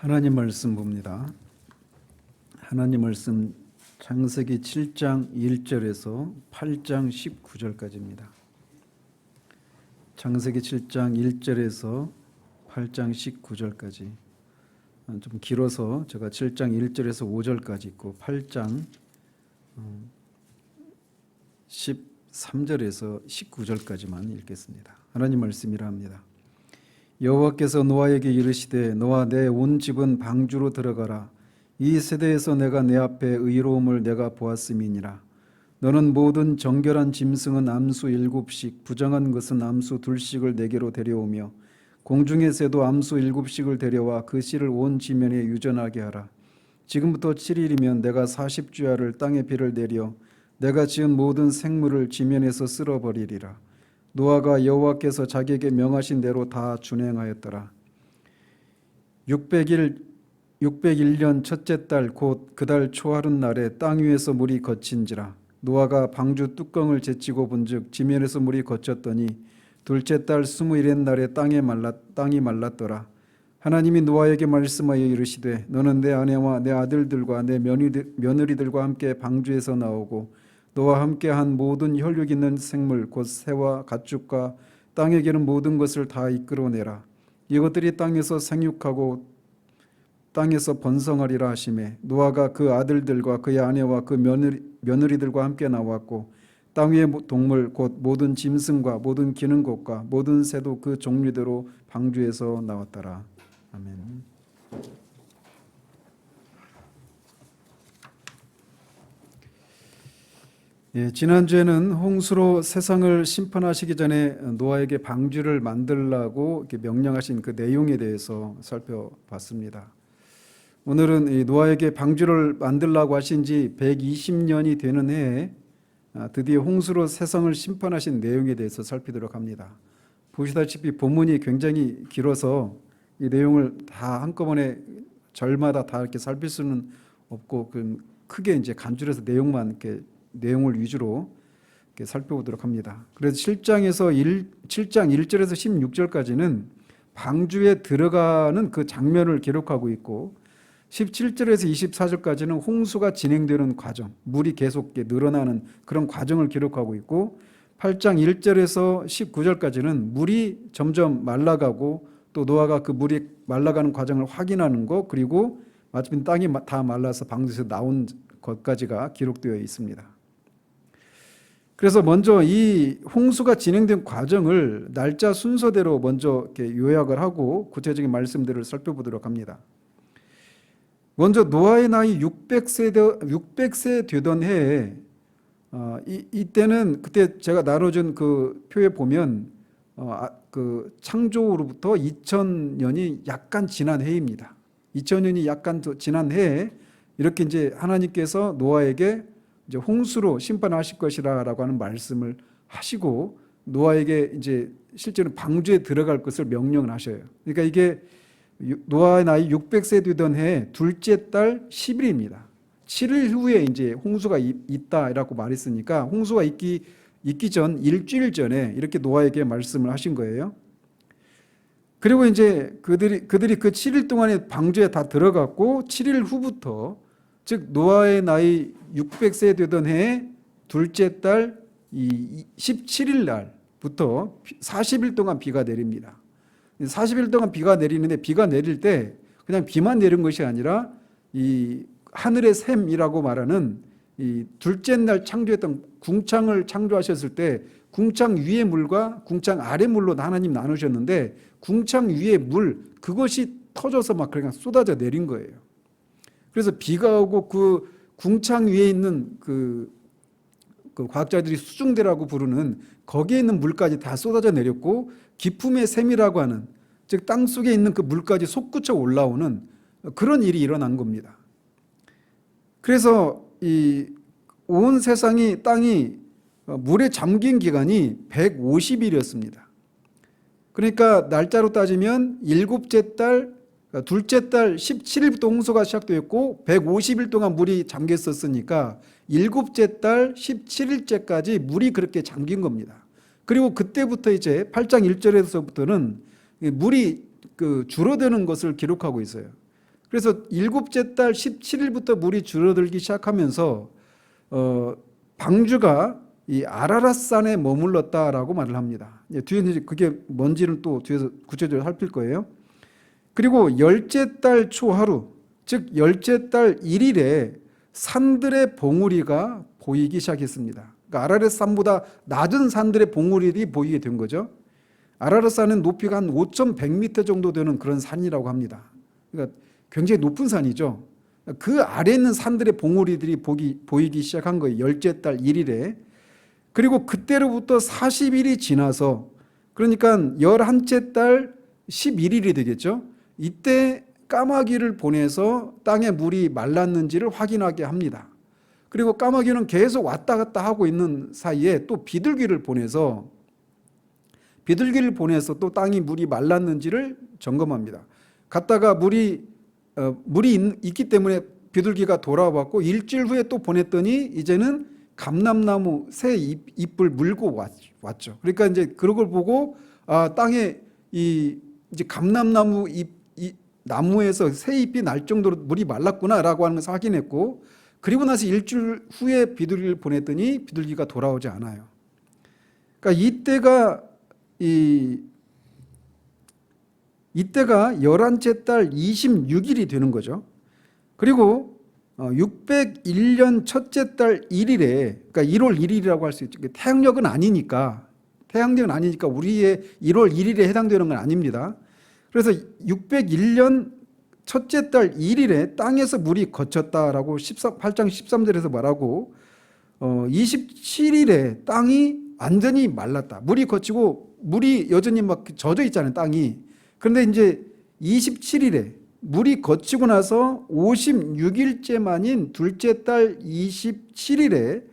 하나님 말씀 봅니다. 하나님 말씀 창세기 7장 1절에서 8장 19절까지입니다. 창세기 7장 1절에서 8장 19절까지. 좀 길어서 제가 7장 1절에서 5절까지 있고 8장 13절에서 19절까지만 읽겠습니다. 하나님 말씀이라 합니다. 여호와께서 노아에게 이르시되 너와 내 온 집은 방주로 들어가라. 이 세대에서 내가 내 앞에 의로움을 내가 보았음이니라. 너는 모든 정결한 짐승은 암수 7씩 부정한 것은 암수 2씩을 내게로 데려오며 공중의 새도 암수 7씩을 데려와 그 씨를 온 지면에 유전하게 하라. 지금부터 7일이면 내가 40주야를 땅에 비를 내려 내가 지은 모든 생물을 지면에서 쓸어버리리라. 노아가 여호와께서 자기에게 명하신 대로 다 준행하였더라. 601년 첫째 달 곧 그 달 초하룻 날에 땅 위에서 물이 거친지라. 노아가 방주 뚜껑을 제치고 본즉 지면에서 물이 거쳤더니 둘째 달 20일의 날에 땅이 말랐더라. 하나님이 노아에게 말씀하여 이르시되 너는 내 아내와 내 아들들과 내 며느리들과 함께 방주에서 나오고 너와 함께한 모든 혈육 있는 생물 곧 새와 가축과 땅에 기는 모든 것을 다 이끌어내라. 이것들이 땅에서 생육하고 땅에서 번성하리라 하시매 노아가 그 아들들과 그의 아내와 그 며느리들과 함께 나왔고 땅 위의 동물 곧 모든 짐승과 모든 기는 것과 모든 새도 그 종류대로 방주에서 나왔더라. 아멘. 지난주에는 홍수로 세상을 심판하시기 전에 노아에게 방주를 만들라고 이렇게 명령하신 그 내용에 대해서 살펴봤습니다. 오늘은 이 노아에게 방주를 만들라고 하신 지 120년이 되는 해에 드디어 홍수로 세상을 심판하신 내용에 대해서 살피도록 합니다. 보시다시피 본문이 굉장히 길어서 이 내용을 다 한꺼번에 절마다 다 이렇게 살필 수는 없고 크게 이제 간줄여서 내용을 위주로 이렇게 살펴보도록 합니다. 그래서 7장 1절에서 16절까지는 방주에 들어가는 그 장면을 기록하고 있고 17절에서 24절까지는 홍수가 진행되는 과정, 물이 계속 늘어나는 그런 과정을 기록하고 있고 8장 1절에서 19절까지는 물이 점점 말라가고 또 노아가 그 물이 말라가는 과정을 확인하는 것, 그리고 마침 땅이 다 말라서 방주에서 나온 것까지가 기록되어 있습니다. 그래서 먼저 이 홍수가 진행된 과정을 날짜 순서대로 먼저 이렇게 요약을 하고 구체적인 말씀들을 살펴보도록 합니다. 먼저 노아의 나이 600세 되던 해에 이때는 그때 제가 나눠준 그 표에 보면 그 창조로부터 2000년이 약간 지난 해입니다. 2000년이 약간 더 지난 해에 이렇게 이제 하나님께서 노아에게 이제 홍수로 심판하실 것이라고 하는 말씀을 하시고 노아에게 이제 실제로 방주에 들어갈 것을 명령을 하셔요. 그러니까 이게 노아의 나이 600세 되던 해 둘째 달 10일입니다. 7일 후에 이제 홍수가 있다라고 말했으니까 홍수가 있기 전 일주일 전에 이렇게 노아에게 말씀을 하신 거예요. 그리고 이제 그들이 그 7일 동안에 방주에 다 들어갔고 7일 후부터 즉 노아의 나이 600세 되던 해에 둘째 달 17일 날부터 40일 동안 비가 내립니다. 40일 동안 비가 내리는데 비가 내릴 때 그냥 비만 내린 것이 아니라 이 하늘의 샘이라고 말하는 이 둘째 날 창조했던 궁창을 창조하셨을 때 궁창 위의 물과 궁창 아래 물로 하나님 나누셨는데 궁창 위의 물 그것이 터져서 막 그냥 쏟아져 내린 거예요. 그래서 비가 오고 그 궁창 위에 있는 그 과학자들이 수중대라고 부르는 거기에 있는 물까지 다 쏟아져 내렸고 기품의 샘이라고 하는 즉 땅속에 있는 그 물까지 솟구쳐 올라오는 그런 일이 일어난 겁니다. 그래서 이 온 세상이 땅이 물에 잠긴 기간이 150일이었습니다. 그러니까 날짜로 따지면 둘째 달 17일부터 홍수가 시작되었고 150일 동안 물이 잠겼었으니까 일곱째 달 17일째까지 물이 그렇게 잠긴 겁니다. 그리고 그때부터 이제 8장 1절에서부터는 물이 줄어드는 것을 기록하고 있어요. 그래서 일곱째 달 17일부터 물이 줄어들기 시작하면서 방주가 이 아라랏산에 머물렀다라고 말을 합니다. 뒤에 이제 그게 뭔지는 또 뒤에서 구체적으로 살필 거예요. 그리고 열째 달 초하루, 즉 열째 달 1일에 산들의 봉우리가 보이기 시작했습니다. 그러니까 아라랏산보다 낮은 산들의 봉우리들이 보이게 된 거죠. 아라랏산은 높이가 한 5,100m 정도 되는 그런 산이라고 합니다. 그러니까 굉장히 높은 산이죠. 그 아래에 있는 산들의 봉우리들이 보이기 시작한 거예요. 열째 달 1일에. 그리고 그때로부터 40일이 지나서, 그러니까 11째 달 11일이 되겠죠. 이때 까마귀를 보내서 땅에 물이 말랐는지를 확인하게 합니다. 그리고 까마귀는 계속 왔다 갔다 하고 있는 사이에 또 비둘기를 보내서 또 땅이 물이 말랐는지를 점검합니다. 갔다가 물이 있기 때문에 비둘기가 돌아왔고 일주일 후에 또 보냈더니 이제는 감람나무 새 잎을 물고 왔죠. 그러니까 이제 그런 걸 보고 땅에 이제 감람나무 나무에서 새 잎이 날 정도로 물이 말랐구나라고 하는 것을 확인했고, 그리고 나서 일주일 후에 비둘기를 보냈더니 비둘기가 돌아오지 않아요. 그러니까 이때가 11째 달 26일이 되는 거죠. 그리고 601년 첫째 달 1일에, 그러니까 1월 1일이라고 할 수 있죠. 태양력은 아니니까 우리의 1월 1일에 해당되는 건 아닙니다. 그래서 601년 첫째 달 1일에 땅에서 물이 거쳤다라고 8장 13절에서 말하고, 27일에 땅이 완전히 말랐다. 물이 거치고 물이 여전히 막 젖어 있잖아요, 땅이. 그런데 이제 27일에 물이 거치고 나서 56일째 만인 둘째 달 27일에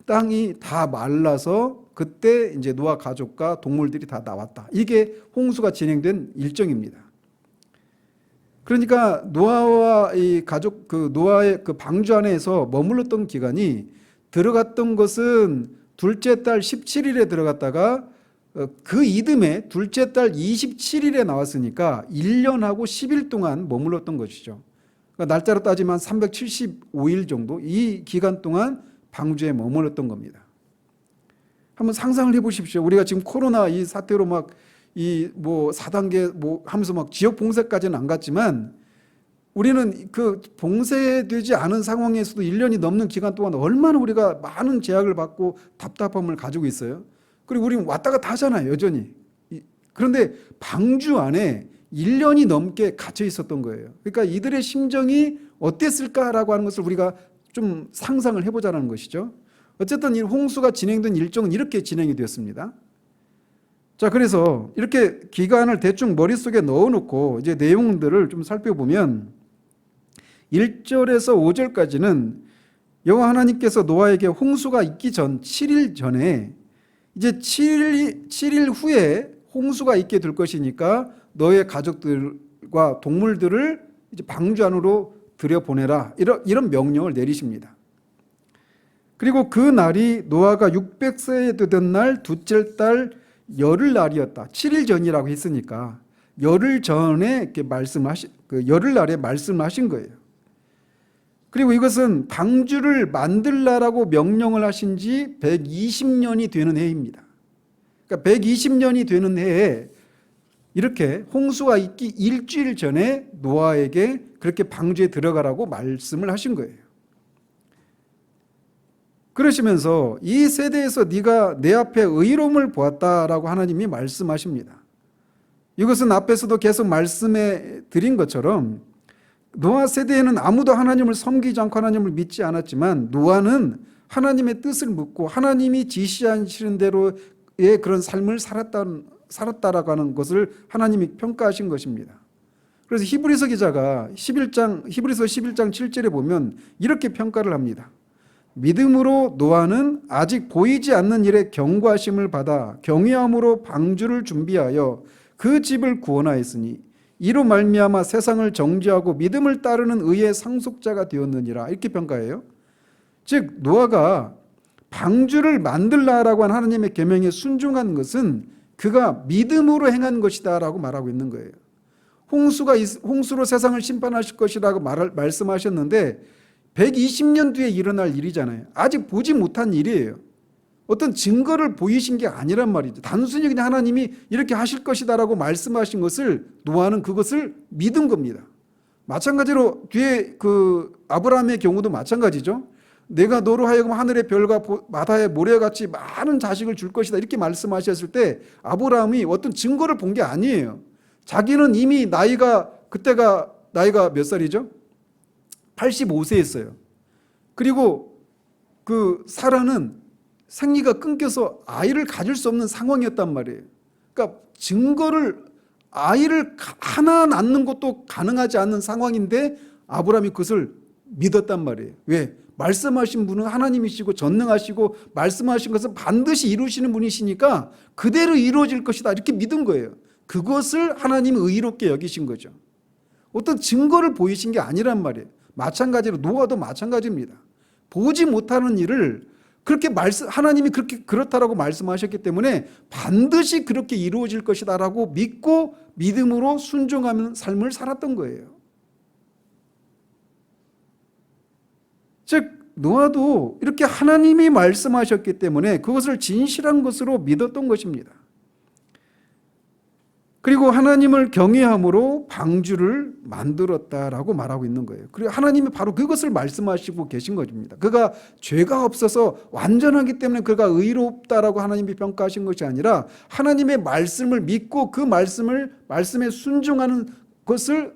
땅이 다 말라서 그때 이제 노아 가족과 동물들이 다 나왔다. 이게 홍수가 진행된 일정입니다. 그러니까 노아와 이 가족, 노아의 그 방주 안에서 머물렀던 기간이, 들어갔던 것은 둘째 달 17일에 들어갔다가 그 이듬해 둘째 달 27일에 나왔으니까 1년하고 10일 동안 머물렀던 것이죠. 그러니까 날짜로 따지면 375일 정도, 이 기간 동안 방주에 머물렀던 겁니다. 한번 상상을 해보십시오. 우리가 지금 코로나 이 사태로 막 4단계 하면서 막 지역 봉쇄까지는 안 갔지만, 우리는 그 봉쇄되지 않은 상황에서도 1년이 넘는 기간 동안 얼마나 우리가 많은 제약을 받고 답답함을 가지고 있어요. 그리고 우리는 왔다 갔다 하잖아요, 여전히. 그런데 방주 안에 1년이 넘게 갇혀 있었던 거예요. 그러니까 이들의 심정이 어땠을까라고 하는 것을 우리가 좀 상상을 해보자는 것이죠. 어쨌든 이 홍수가 진행된 일정은 이렇게 진행이 되었습니다. 자, 그래서 이렇게 기간을 대충 머릿속에 넣어놓고 이제 내용들을 좀 살펴보면, 1절에서 5절까지는 여호와 하나님께서 노아에게 홍수가 있기 전 7일 전에, 이제 7일 후에 홍수가 있게 될 것이니까 너의 가족들과 동물들을 이제 방주 안으로 들여보내라, 이런 명령을 내리십니다. 그리고 그 날이 노아가 600세에 되던 날 둘째 달 열흘날이었다. 7일 전이라고 했으니까 열흘 전에 이렇게 열흘날에 말씀하신 거예요. 그리고 이것은 방주를 만들라라고 명령을 하신 지 120년이 되는 해입니다. 그러니까 120년이 되는 해에 이렇게 홍수가 있기 일주일 전에 노아에게 그렇게 방주에 들어가라고 말씀을 하신 거예요. 그러시면서 이 세대에서 네가 내 앞에 의로움을 보았다라고 하나님이 말씀하십니다. 이것은 앞에서도 계속 말씀해 드린 것처럼 노아 세대에는 아무도 하나님을 섬기지 않고 하나님을 믿지 않았지만, 노아는 하나님의 뜻을 묻고 하나님이 지시하시는 대로의 그런 삶을 살았다라고 하는 것을 하나님이 평가하신 것입니다. 그래서 히브리서 기자가 히브리서 11장 7절에 보면 이렇게 평가를 합니다. 믿음으로 노아는 아직 보이지 않는 일에 경고하심을 받아 경외함으로 방주를 준비하여 그 집을 구원하였으니 이로 말미암아 세상을 정죄하고 믿음을 따르는 의의 상속자가 되었느니라, 이렇게 평가해요. 즉 노아가 방주를 만들라라고 한 하나님의 계명에 순종한 것은 그가 믿음으로 행한 것이다 라고 말하고 있는 거예요. 홍수로 세상을 심판하실 것이라고 말씀하셨는데 120년 뒤에 일어날 일이잖아요. 아직 보지 못한 일이에요. 어떤 증거를 보이신 게 아니란 말이죠. 단순히 그냥 하나님이 이렇게 하실 것이다라고 말씀하신 것을 노아는 그것을 믿은 겁니다. 마찬가지로 뒤에 그 아브라함의 경우도 마찬가지죠. 내가 너로 하여금 하늘의 별과 바다의 모래같이 많은 자식을 줄 것이다 이렇게 말씀하셨을 때 아브라함이 어떤 증거를 본 게 아니에요. 자기는 이미 그때가 나이가 몇 살이죠? 85세였어요. 그리고 그 사라는 생리가 끊겨서 아이를 가질 수 없는 상황이었단 말이에요. 그러니까 아이를 하나 낳는 것도 가능하지 않는 상황인데 아브라함이 그것을 믿었단 말이에요. 왜? 말씀하신 분은 하나님이시고 전능하시고 말씀하신 것은 반드시 이루시는 분이시니까 그대로 이루어질 것이다 이렇게 믿은 거예요. 그것을 하나님이 의롭게 여기신 거죠. 어떤 증거를 보이신 게 아니란 말이에요. 마찬가지로 노아도 마찬가지입니다. 보지 못하는 일을 하나님이 그렇다라고 말씀하셨기 때문에 반드시 그렇게 이루어질 것이다라고 믿고 믿음으로 순종하는 삶을 살았던 거예요. 즉 노아도 이렇게 하나님이 말씀하셨기 때문에 그것을 진실한 것으로 믿었던 것입니다. 그리고 하나님을 경외함으로 방주를 만들었다라고 말하고 있는 거예요. 그리고 하나님이 바로 그것을 말씀하시고 계신 것입니다. 그가 죄가 없어서 완전하기 때문에 그가 의롭다라고 하나님이 평가하신 것이 아니라 하나님의 말씀을 믿고 그 말씀에 순종하는 것을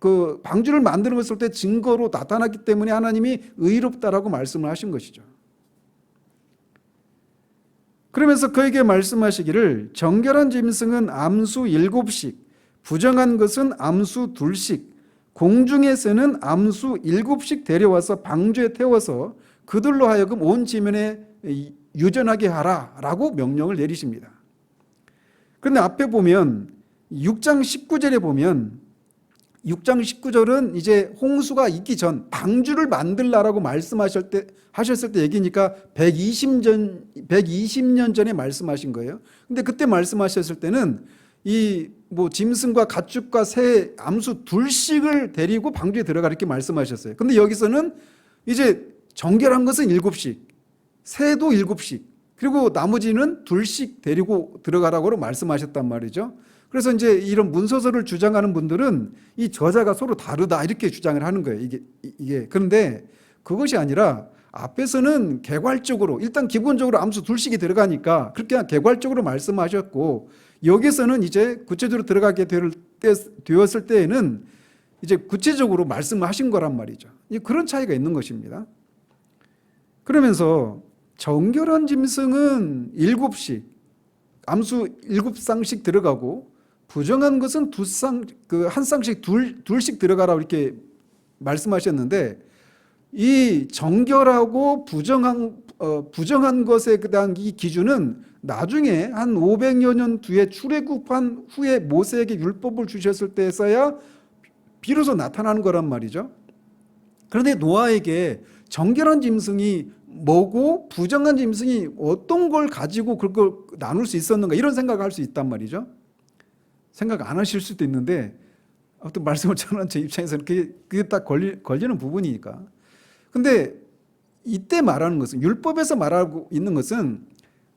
그 방주를 만드는 것을 때 증거로 나타났기 때문에 하나님이 의롭다라고 말씀을 하신 것이죠. 그러면서 그에게 말씀하시기를 정결한 짐승은 암수 7씩, 부정한 것은 암수 2씩, 공중의 새는 암수 7씩 데려와서 방주에 태워서 그들로 하여금 온 지면에 유전하게 하라라고 명령을 내리십니다. 그런데 앞에 보면 6장 19절에 보면 6장 19절은 이제 홍수가 있기 전 방주를 만들라라고 말씀하셨을 때 얘기니까 120년 전에 말씀하신 거예요. 근데 그때 말씀하셨을 때는 짐승과 가축과 새 암수 2씩을 데리고 방주에 들어가 이렇게 말씀하셨어요. 근데 여기서는 이제 정결한 것은 7씩, 새도 7씩, 그리고 나머지는 2씩 데리고 들어가라고 말씀하셨단 말이죠. 그래서 이제 이런 문서서를 주장하는 분들은 이 저자가 서로 다르다 이렇게 주장을 하는 거예요. 이게. 그런데 그것이 아니라 앞에서는 개괄적으로 일단 기본적으로 암수 2씩이 들어가니까 그렇게 개괄적으로 말씀하셨고 여기서는 이제 구체적으로 들어가게 되었을 때에는 이제 구체적으로 말씀하신 거란 말이죠. 그런 차이가 있는 것입니다. 그러면서 정결한 짐승은 7씩, 암수 7쌍씩 들어가고 부정한 것은 한 쌍씩 둘씩 들어가라고 이렇게 말씀하셨는데 이 정결하고 부정한 것에 대한 이 기준은 나중에 한 500여 년 뒤에 출애굽한 후에 모세에게 율법을 주셨을 때에서야 비로소 나타나는 거란 말이죠. 그런데 노아에게 정결한 짐승이 뭐고 부정한 짐승이 어떤 걸 가지고 그걸 나눌 수 있었는가 이런 생각을 할 수 있단 말이죠. 생각 안 하실 수도 있는데 아무튼 말씀을 전한 제 입장에서는 그게 딱 걸리는 부분이니까. 근데 이때 말하는 것은 율법에서 말하고 있는 것은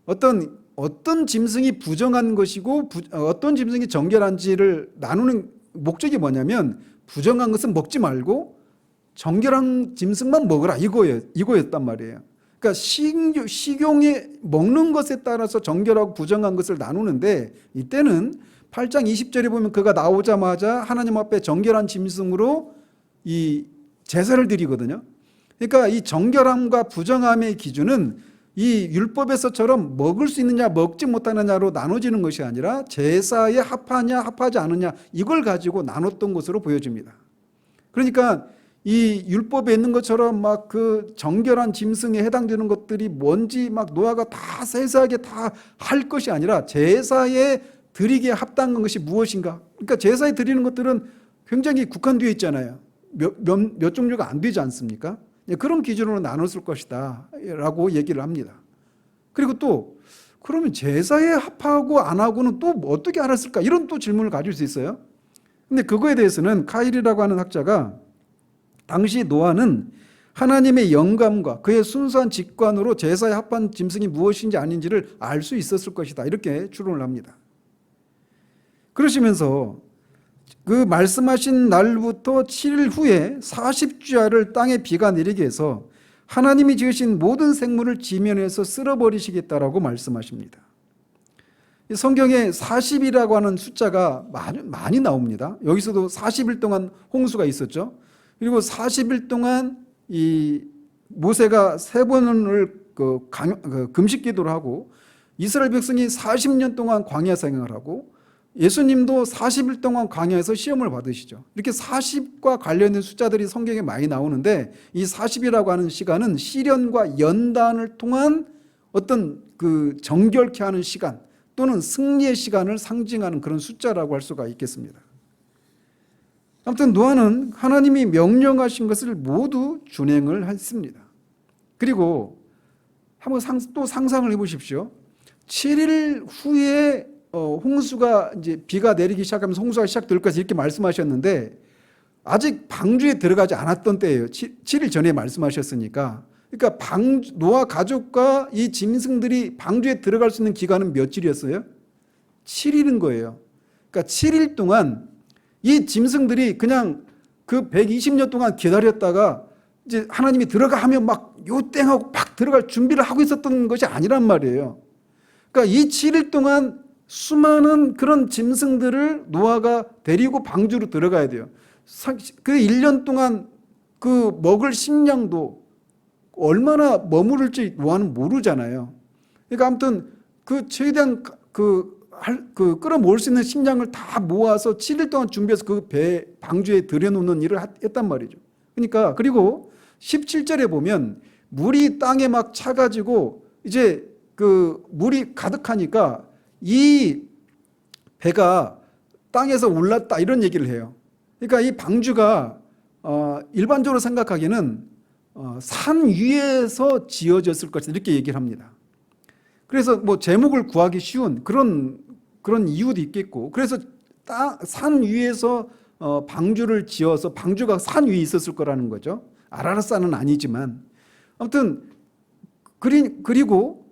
어떤 짐승이 부정한 것이고 어떤 짐승이 정결한지를 나누는 목적이 뭐냐면 부정한 것은 먹지 말고 정결한 짐승만 먹으라 이거였단 말이에요. 그러니까 식용에 먹는 것에 따라서 정결하고 부정한 것을 나누는데 이때는 8장 20절에 보면 그가 나오자마자 하나님 앞에 정결한 짐승으로 이 제사를 드리거든요. 그러니까 이 정결함과 부정함의 기준은 이 율법에서처럼 먹을 수 있느냐 먹지 못하느냐로 나눠지는 것이 아니라 제사에 합하냐 합하지 않느냐 이걸 가지고 나눴던 것으로 보여집니다. 그러니까 이 율법에 있는 것처럼 막 그 정결한 짐승에 해당되는 것들이 뭔지 막 노아가 다 세세하게 다 할 것이 아니라 제사에 드리기에 합당한 것이 무엇인가? 그러니까 제사에 드리는 것들은 굉장히 국한되어 있잖아요. 몇 종류가 안 되지 않습니까? 그런 기준으로 나눴을 것이다 라고 얘기를 합니다. 그리고 또 그러면 제사에 합하고 안 하고는 또 어떻게 알았을까? 이런 또 질문을 가질 수 있어요. 근데 그거에 대해서는 카일이라고 하는 학자가 당시 노아는 하나님의 영감과 그의 순수한 직관으로 제사에 합한 짐승이 무엇인지 아닌지를 알 수 있었을 것이다, 이렇게 추론을 합니다. 그러시면서 그 말씀하신 날부터 7일 후에 40주야를 땅에 비가 내리게 해서 하나님이 지으신 모든 생물을 지면에서 쓸어버리시겠다라고 말씀하십니다. 성경에 40이라고 하는 숫자가 많이 나옵니다. 여기서도 40일 동안 홍수가 있었죠. 그리고 40일 동안 이 모세가 3번을 금식 기도를 하고, 이스라엘 백성이 40년 동안 광야 생활을 하고, 예수님도 40일 동안 광야에서 시험을 받으시죠. 이렇게 40과 관련된 숫자들이 성경에 많이 나오는데, 이 40이라고 하는 시간은 시련과 연단을 통한 어떤 그 정결케 하는 시간 또는 승리의 시간을 상징하는 그런 숫자라고 할 수가 있겠습니다. 아무튼 노아는 하나님이 명령하신 것을 모두 준행을 했습니다. 그리고 한번 또 상상을 해보십시오. 7일 후에 홍수가 이제 비가 내리기 시작하면서 홍수가 시작될 것을 이렇게 말씀하셨는데, 아직 방주에 들어가지 않았던 때예요. 7일 전에 말씀하셨으니까. 그러니까 노아 가족과 이 짐승들이 방주에 들어갈 수 있는 기간은 며칠이었어요? 7일인 거예요. 그러니까 7일 동안 이 짐승들이 그냥 그 120년 동안 기다렸다가 이제 하나님이 들어가 하면 막 요땡하고 막 들어갈 준비를 하고 있었던 것이 아니란 말이에요. 그러니까 이 7일 동안 수많은 그런 짐승들을 노아가 데리고 방주로 들어가야 돼요. 그 1년 동안 그 먹을 식량도 얼마나 머무를지 노아는 모르잖아요. 그러니까 아무튼 그 최대한 끌어모을 수 있는 식량을 다 모아서 7일 동안 준비해서 그 방주에 들여놓는 일을 했단 말이죠. 그러니까 그리고 17절에 보면 물이 땅에 막 차가지고 이제 그 물이 가득하니까 이 배가 땅에서 올랐다, 이런 얘기를 해요. 그러니까 이 방주가 일반적으로 생각하기에는 산 위에서 지어졌을 것이다, 이렇게 얘기를 합니다. 그래서 뭐 제목을 구하기 쉬운 그런 이유도 있겠고, 그래서 산 위에서 방주를 지어서 방주가 산 위에 있었을 거라는 거죠. 아라라산은 아니지만 아무튼 그리고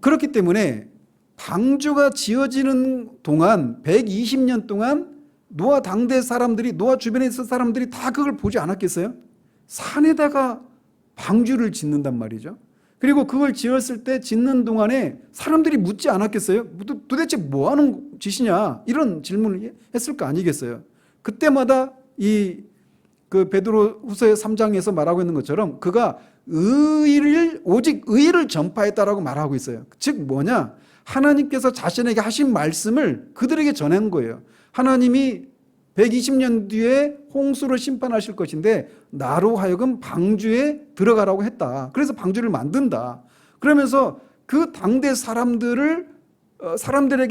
그렇기 때문에 방주가 지어지는 동안 120년 동안 노아 당대 사람들이, 노아 주변에 있었던 사람들이 다 그걸 보지 않았겠어요? 산에다가 방주를 짓는단 말이죠. 그리고 그걸 지었을 때 짓는 동안에 사람들이 묻지 않았겠어요? 도대체 뭐 하는 짓이냐, 이런 질문을 했을 거 아니겠어요? 그때마다 그 베드로후서 3장에서 말하고 있는 것처럼 그가 오직 의를 전파했다라고 말하고 있어요. 즉 뭐냐? 하나님께서 자신에게 하신 말씀을 그들에게 전한 거예요. 하나님이 120년 뒤에 홍수로 심판하실 것인데 나로 하여금 방주에 들어가라고 했다. 그래서 방주를 만든다. 그러면서 그 당대 사람들에게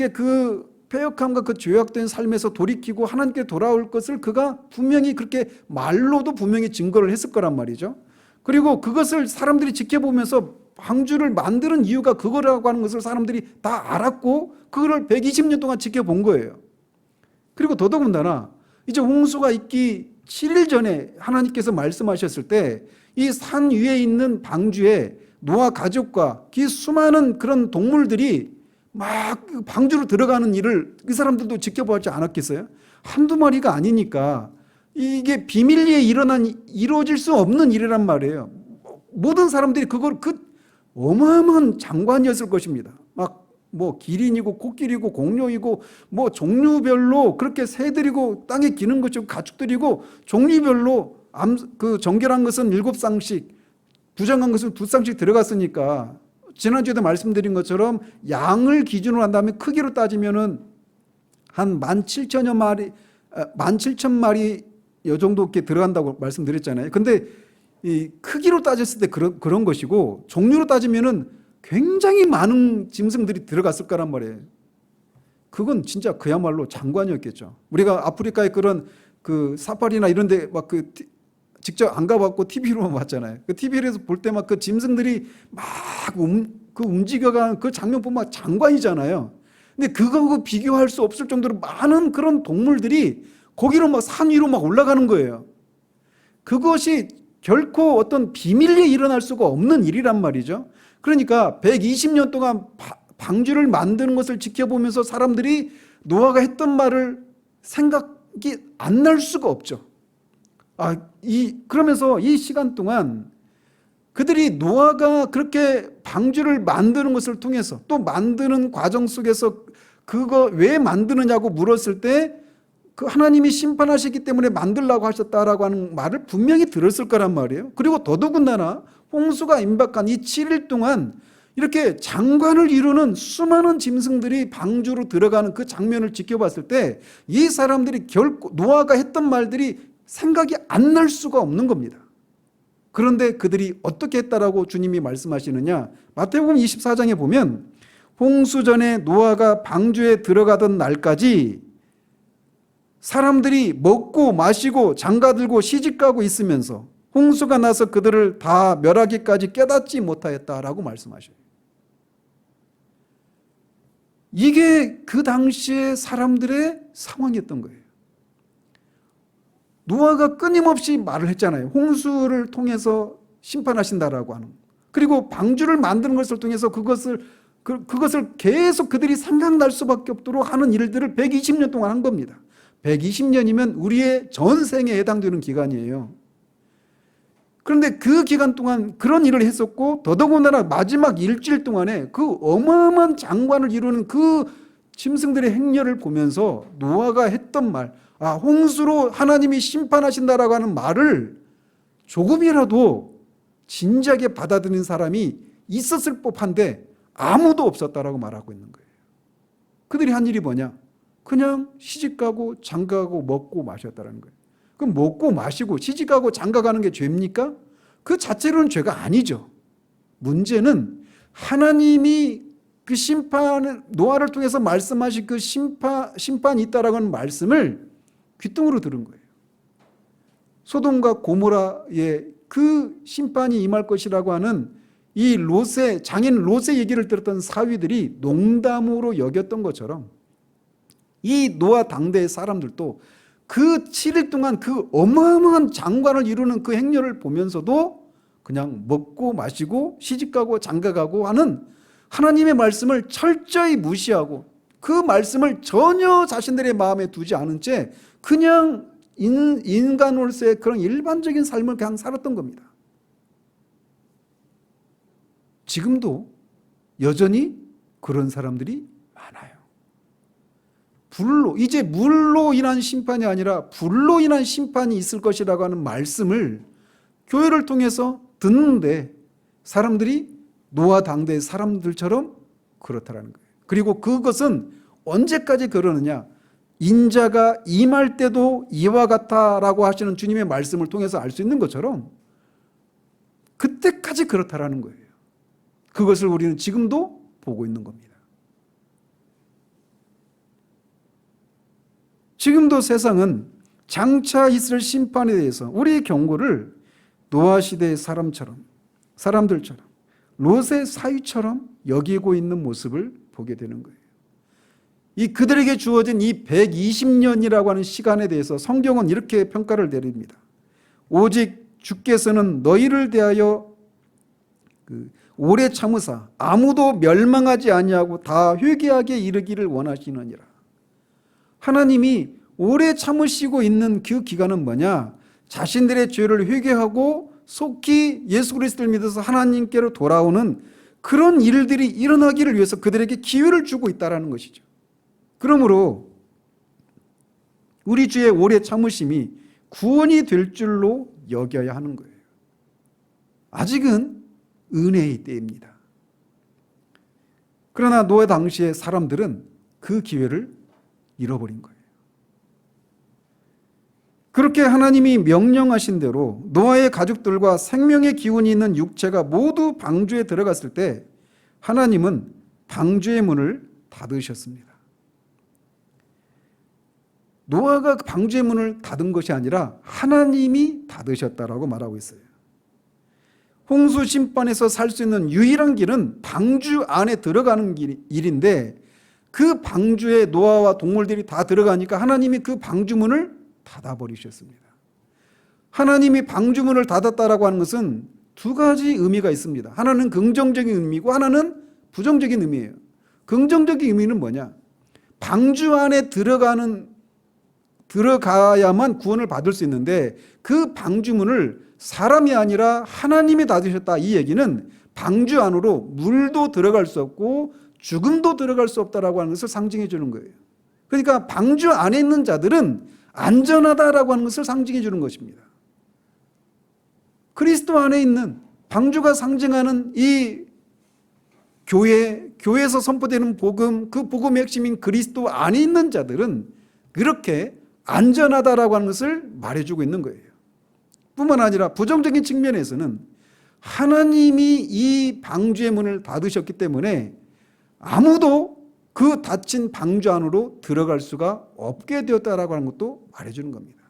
그 패역함과 그 죄악된 삶에서 돌이키고 하나님께 돌아올 것을 그가 분명히 그렇게 말로도 분명히 증거를 했을 거란 말이죠. 그리고 그것을 사람들이 지켜보면서 방주를 만드는 이유가 그거라고 하는 것을 사람들이 다 알았고 그거를 120년 동안 지켜본 거예요. 그리고 더더군다나 이제 홍수가 있기 7일 전에 하나님께서 말씀하셨을 때 이 산 위에 있는 방주에 노아 가족과 그 수많은 그런 동물들이 막 방주로 들어가는 일을 그 사람들도 지켜보지 않았겠어요? 한두 마리가 아니니까 이게 비밀리에 이루어질 수 없는 일이란 말이에요. 모든 사람들이 어마어마한 장관이었을 것입니다. 막 뭐 기린이고 코끼리고 공룡이고 뭐 종류별로 그렇게 새들이고 땅에 기는 것이고 가축들이고 종류별로 정결한 것은 7쌍씩, 부정한 것은 2쌍씩 들어갔으니까 지난주에도 말씀드린 것처럼 양을 기준으로 한다면 크기로 따지면은 한 17,000여 마리, 17,000마리 요 정도 이렇게 들어간다고 말씀드렸잖아요. 근데 이 크기로 따졌을 때 그런 것이고 종류로 따지면은 굉장히 많은 짐승들이 들어갔을 거란 말이에요. 그건 진짜 그야말로 장관이었겠죠. 우리가 아프리카의 그런 그 사파리나 이런 데 막 직접 안 가봤고 TV로만 봤잖아요. 그 TV에서 볼 때 막 그 짐승들이 막 움직여가는 그 장면 보면 장관이잖아요. 근데 그거하고 비교할 수 없을 정도로 많은 그런 동물들이 거기로 막 산 위로 막 올라가는 거예요. 그것이 결코 어떤 비밀리에 일어날 수가 없는 일이란 말이죠. 그러니까 120년 동안 방주를 만드는 것을 지켜보면서 사람들이 노아가 했던 말을 생각이 안 날 수가 없죠. 그러면서 이 시간 동안 그들이 노아가 그렇게 방주를 만드는 것을 통해서 또 만드는 과정 속에서 그거 왜 만드느냐고 물었을 때 그 하나님이 심판하시기 때문에 만들라고 하셨다라고 하는 말을 분명히 들었을 거란 말이에요. 그리고 더더군다나 홍수가 임박한 이 7일 동안 이렇게 장관을 이루는 수많은 짐승들이 방주로 들어가는 그 장면을 지켜봤을 때 이 사람들이 결코 노아가 했던 말들이 생각이 안 날 수가 없는 겁니다. 그런데 그들이 어떻게 했다라고 주님이 말씀하시느냐? 마태복음 24장에 보면 홍수 전에 노아가 방주에 들어가던 날까지 사람들이 먹고 마시고 장가들고 시집가고 있으면서 홍수가 나서 그들을 다 멸하기까지 깨닫지 못하였다라고 말씀하셔요. 이게 그 당시의 사람들의 상황이었던 거예요. 노아가 끊임없이 말을 했잖아요. 홍수를 통해서 심판하신다라고 하는. 그리고 방주를 만드는 것을 통해서 그것을 계속 그들이 생각날 수밖에 없도록 하는 일들을 120년 동안 한 겁니다. 120년이면 우리의 전생에 해당되는 기간이에요. 그런데 그 기간 동안 그런 일을 했었고 더더군다나 마지막 일주일 동안에 그 어마어마한 장관을 이루는 그 짐승들의 행렬을 보면서 노아가 했던 말, 홍수로 하나님이 심판하신다라고 하는 말을 조금이라도 진지하게 받아들이는 사람이 있었을 법한데 아무도 없었다라고 말하고 있는 거예요. 그들이 한 일이 뭐냐? 그냥 시집가고 장가가고 먹고 마셨다는 거예요. 그럼 먹고 마시고 시집가고 장가가는 게 죄입니까? 그 자체로는 죄가 아니죠. 문제는 하나님이 그 심판을 노아를 통해서 말씀하신 그 심판이 있다라고 하는 말씀을 귀뚱으로 들은 거예요. 소돔과 고모라의 그 심판이 임할 것이라고 하는 이 장인 롯의 얘기를 들었던 사위들이 농담으로 여겼던 것처럼 이 노아 당대의 사람들도 그 7일 동안 그 어마어마한 장관을 이루는 그 행렬을 보면서도 그냥 먹고 마시고 시집가고 장가가고 하는 하나님의 말씀을 철저히 무시하고 그 말씀을 전혀 자신들의 마음에 두지 않은 채 그냥 인간으로서의 그런 일반적인 삶을 그냥 살았던 겁니다. 지금도 여전히 그런 사람들이 많아요. 이제 물로 인한 심판이 아니라 불로 인한 심판이 있을 것이라고 하는 말씀을 교회를 통해서 듣는데 사람들이 노아 당대의 사람들처럼 그렇다라는 거예요. 그리고 그것은 언제까지 그러느냐? 인자가 임할 때도 이와 같다라고 하시는 주님의 말씀을 통해서 알 수 있는 것처럼 그때까지 그렇다라는 거예요. 그것을 우리는 지금도 보고 있는 겁니다. 지금도 세상은 장차 있을 심판에 대해서 우리의 경고를 노아 시대의 사람들처럼 롯의 사위처럼 여기고 있는 모습을 보게 되는 거예요. 그들에게 주어진 이 120년이라고 하는 시간에 대해서 성경은 이렇게 평가를 내립니다. 오직 주께서는 너희를 대하여 오래 참으사 아무도 멸망하지 아니하고 다 회개하게 이르기를 원하시느니라. 하나님이 오래 참으시고 있는 그 기간은 뭐냐? 자신들의 죄를 회개하고 속히 예수 그리스도를 믿어서 하나님께로 돌아오는 그런 일들이 일어나기를 위해서 그들에게 기회를 주고 있다는 것이죠. 그러므로 우리 주의 오래 참으심이 구원이 될 줄로 여겨야 하는 거예요. 아직은 은혜의 때입니다. 그러나 노아 당시의 사람들은 그 기회를 잃어버린 거예요. 그렇게 하나님이 명령하신 대로 노아의 가족들과 생명의 기운이 있는 육체가 모두 방주에 들어갔을 때 하나님은 방주의 문을 닫으셨습니다. 노아가 방주의 문을 닫은 것이 아니라 하나님이 닫으셨다라고 말하고 있어요. 홍수 심판에서 살 수 있는 유일한 길은 방주 안에 들어가는 일인데 그 방주에 노아와 동물들이 다 들어가니까 하나님이 그 방주문을 닫아버리셨습니다. 하나님이 방주문을 닫았다라고 하는 것은 두 가지 의미가 있습니다. 하나는 긍정적인 의미고 하나는 부정적인 의미예요. 긍정적인 의미는 뭐냐? 방주 안에 들어가야만 구원을 받을 수 있는데 그 방주문을 사람이 아니라 하나님이 닫으셨다. 이 얘기는 방주 안으로 물도 들어갈 수 없고 죽음도 들어갈 수 없다라고 하는 것을 상징해 주는 거예요. 그러니까 방주 안에 있는 자들은 안전하다라고 하는 것을 상징해 주는 것입니다. 그리스도 안에 있는 방주가 상징하는 이 교회에서 선포되는 복음, 그 복음의 핵심인 그리스도 안에 있는 자들은 그렇게 안전하다라고 하는 것을 말해주고 있는 거예요. 뿐만 아니라 부정적인 측면에서는 하나님이 이 방주의 문을 닫으셨기 때문에 아무도 그 닫힌 방주 안으로 들어갈 수가 없게 되었다라고 하는 것도 말해주는 겁니다.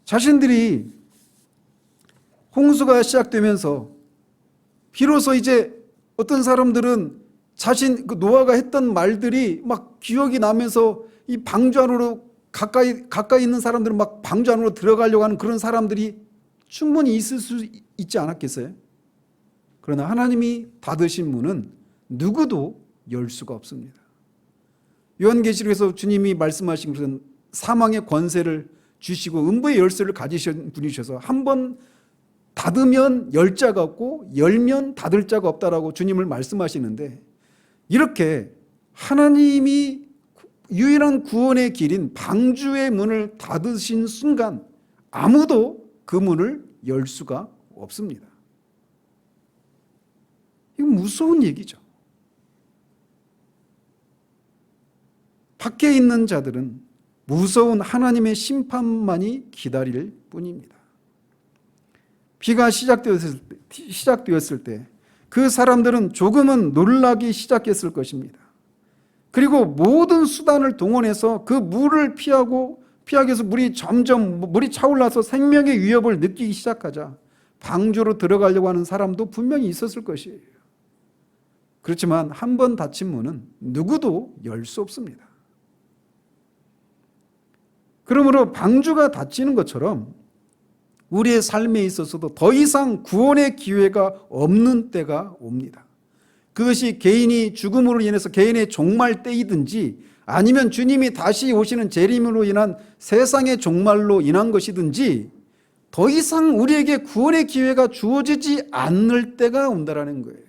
자신들이 홍수가 시작되면서 비로소 이제 어떤 사람들은 노아가 했던 말들이 막 기억이 나면서 이 방주 안으로 가까이 있는 사람들은 막 방주 안으로 들어가려고 하는 그런 사람들이 충분히 있을 수 있지 않았겠어요? 그러나 하나님이 닫으신 문은 누구도 열 수가 없습니다. 요한계시록에서 주님이 말씀하신 것은 사망의 권세를 주시고 음부의 열쇠를 가지신 분이셔서 한번 닫으면 열 자가 없고 열면 닫을 자가 없다라고 주님을 말씀하시는데, 이렇게 하나님이 유일한 구원의 길인 방주의 문을 닫으신 순간 아무도 그 문을 열 수가 없습니다. 이건 무서운 얘기죠. 밖에 있는 자들은 무서운 하나님의 심판만이 기다릴 뿐입니다. 비가 시작되었을 때 그 사람들은 조금은 놀라기 시작했을 것입니다. 그리고 모든 수단을 동원해서 그 물을 피하기 위해서 물이 차올라서 생명의 위협을 느끼기 시작하자 방주로 들어가려고 하는 사람도 분명히 있었을 것이에요. 그렇지만 한 번 닫힌 문은 누구도 열 수 없습니다. 그러므로 방주가 닫히는 것처럼 우리의 삶에 있어서도 더 이상 구원의 기회가 없는 때가 옵니다. 그것이 개인이 죽음으로 인해서 개인의 종말 때이든지 아니면 주님이 다시 오시는 재림으로 인한 세상의 종말로 인한 것이든지 더 이상 우리에게 구원의 기회가 주어지지 않을 때가 온다라는 거예요.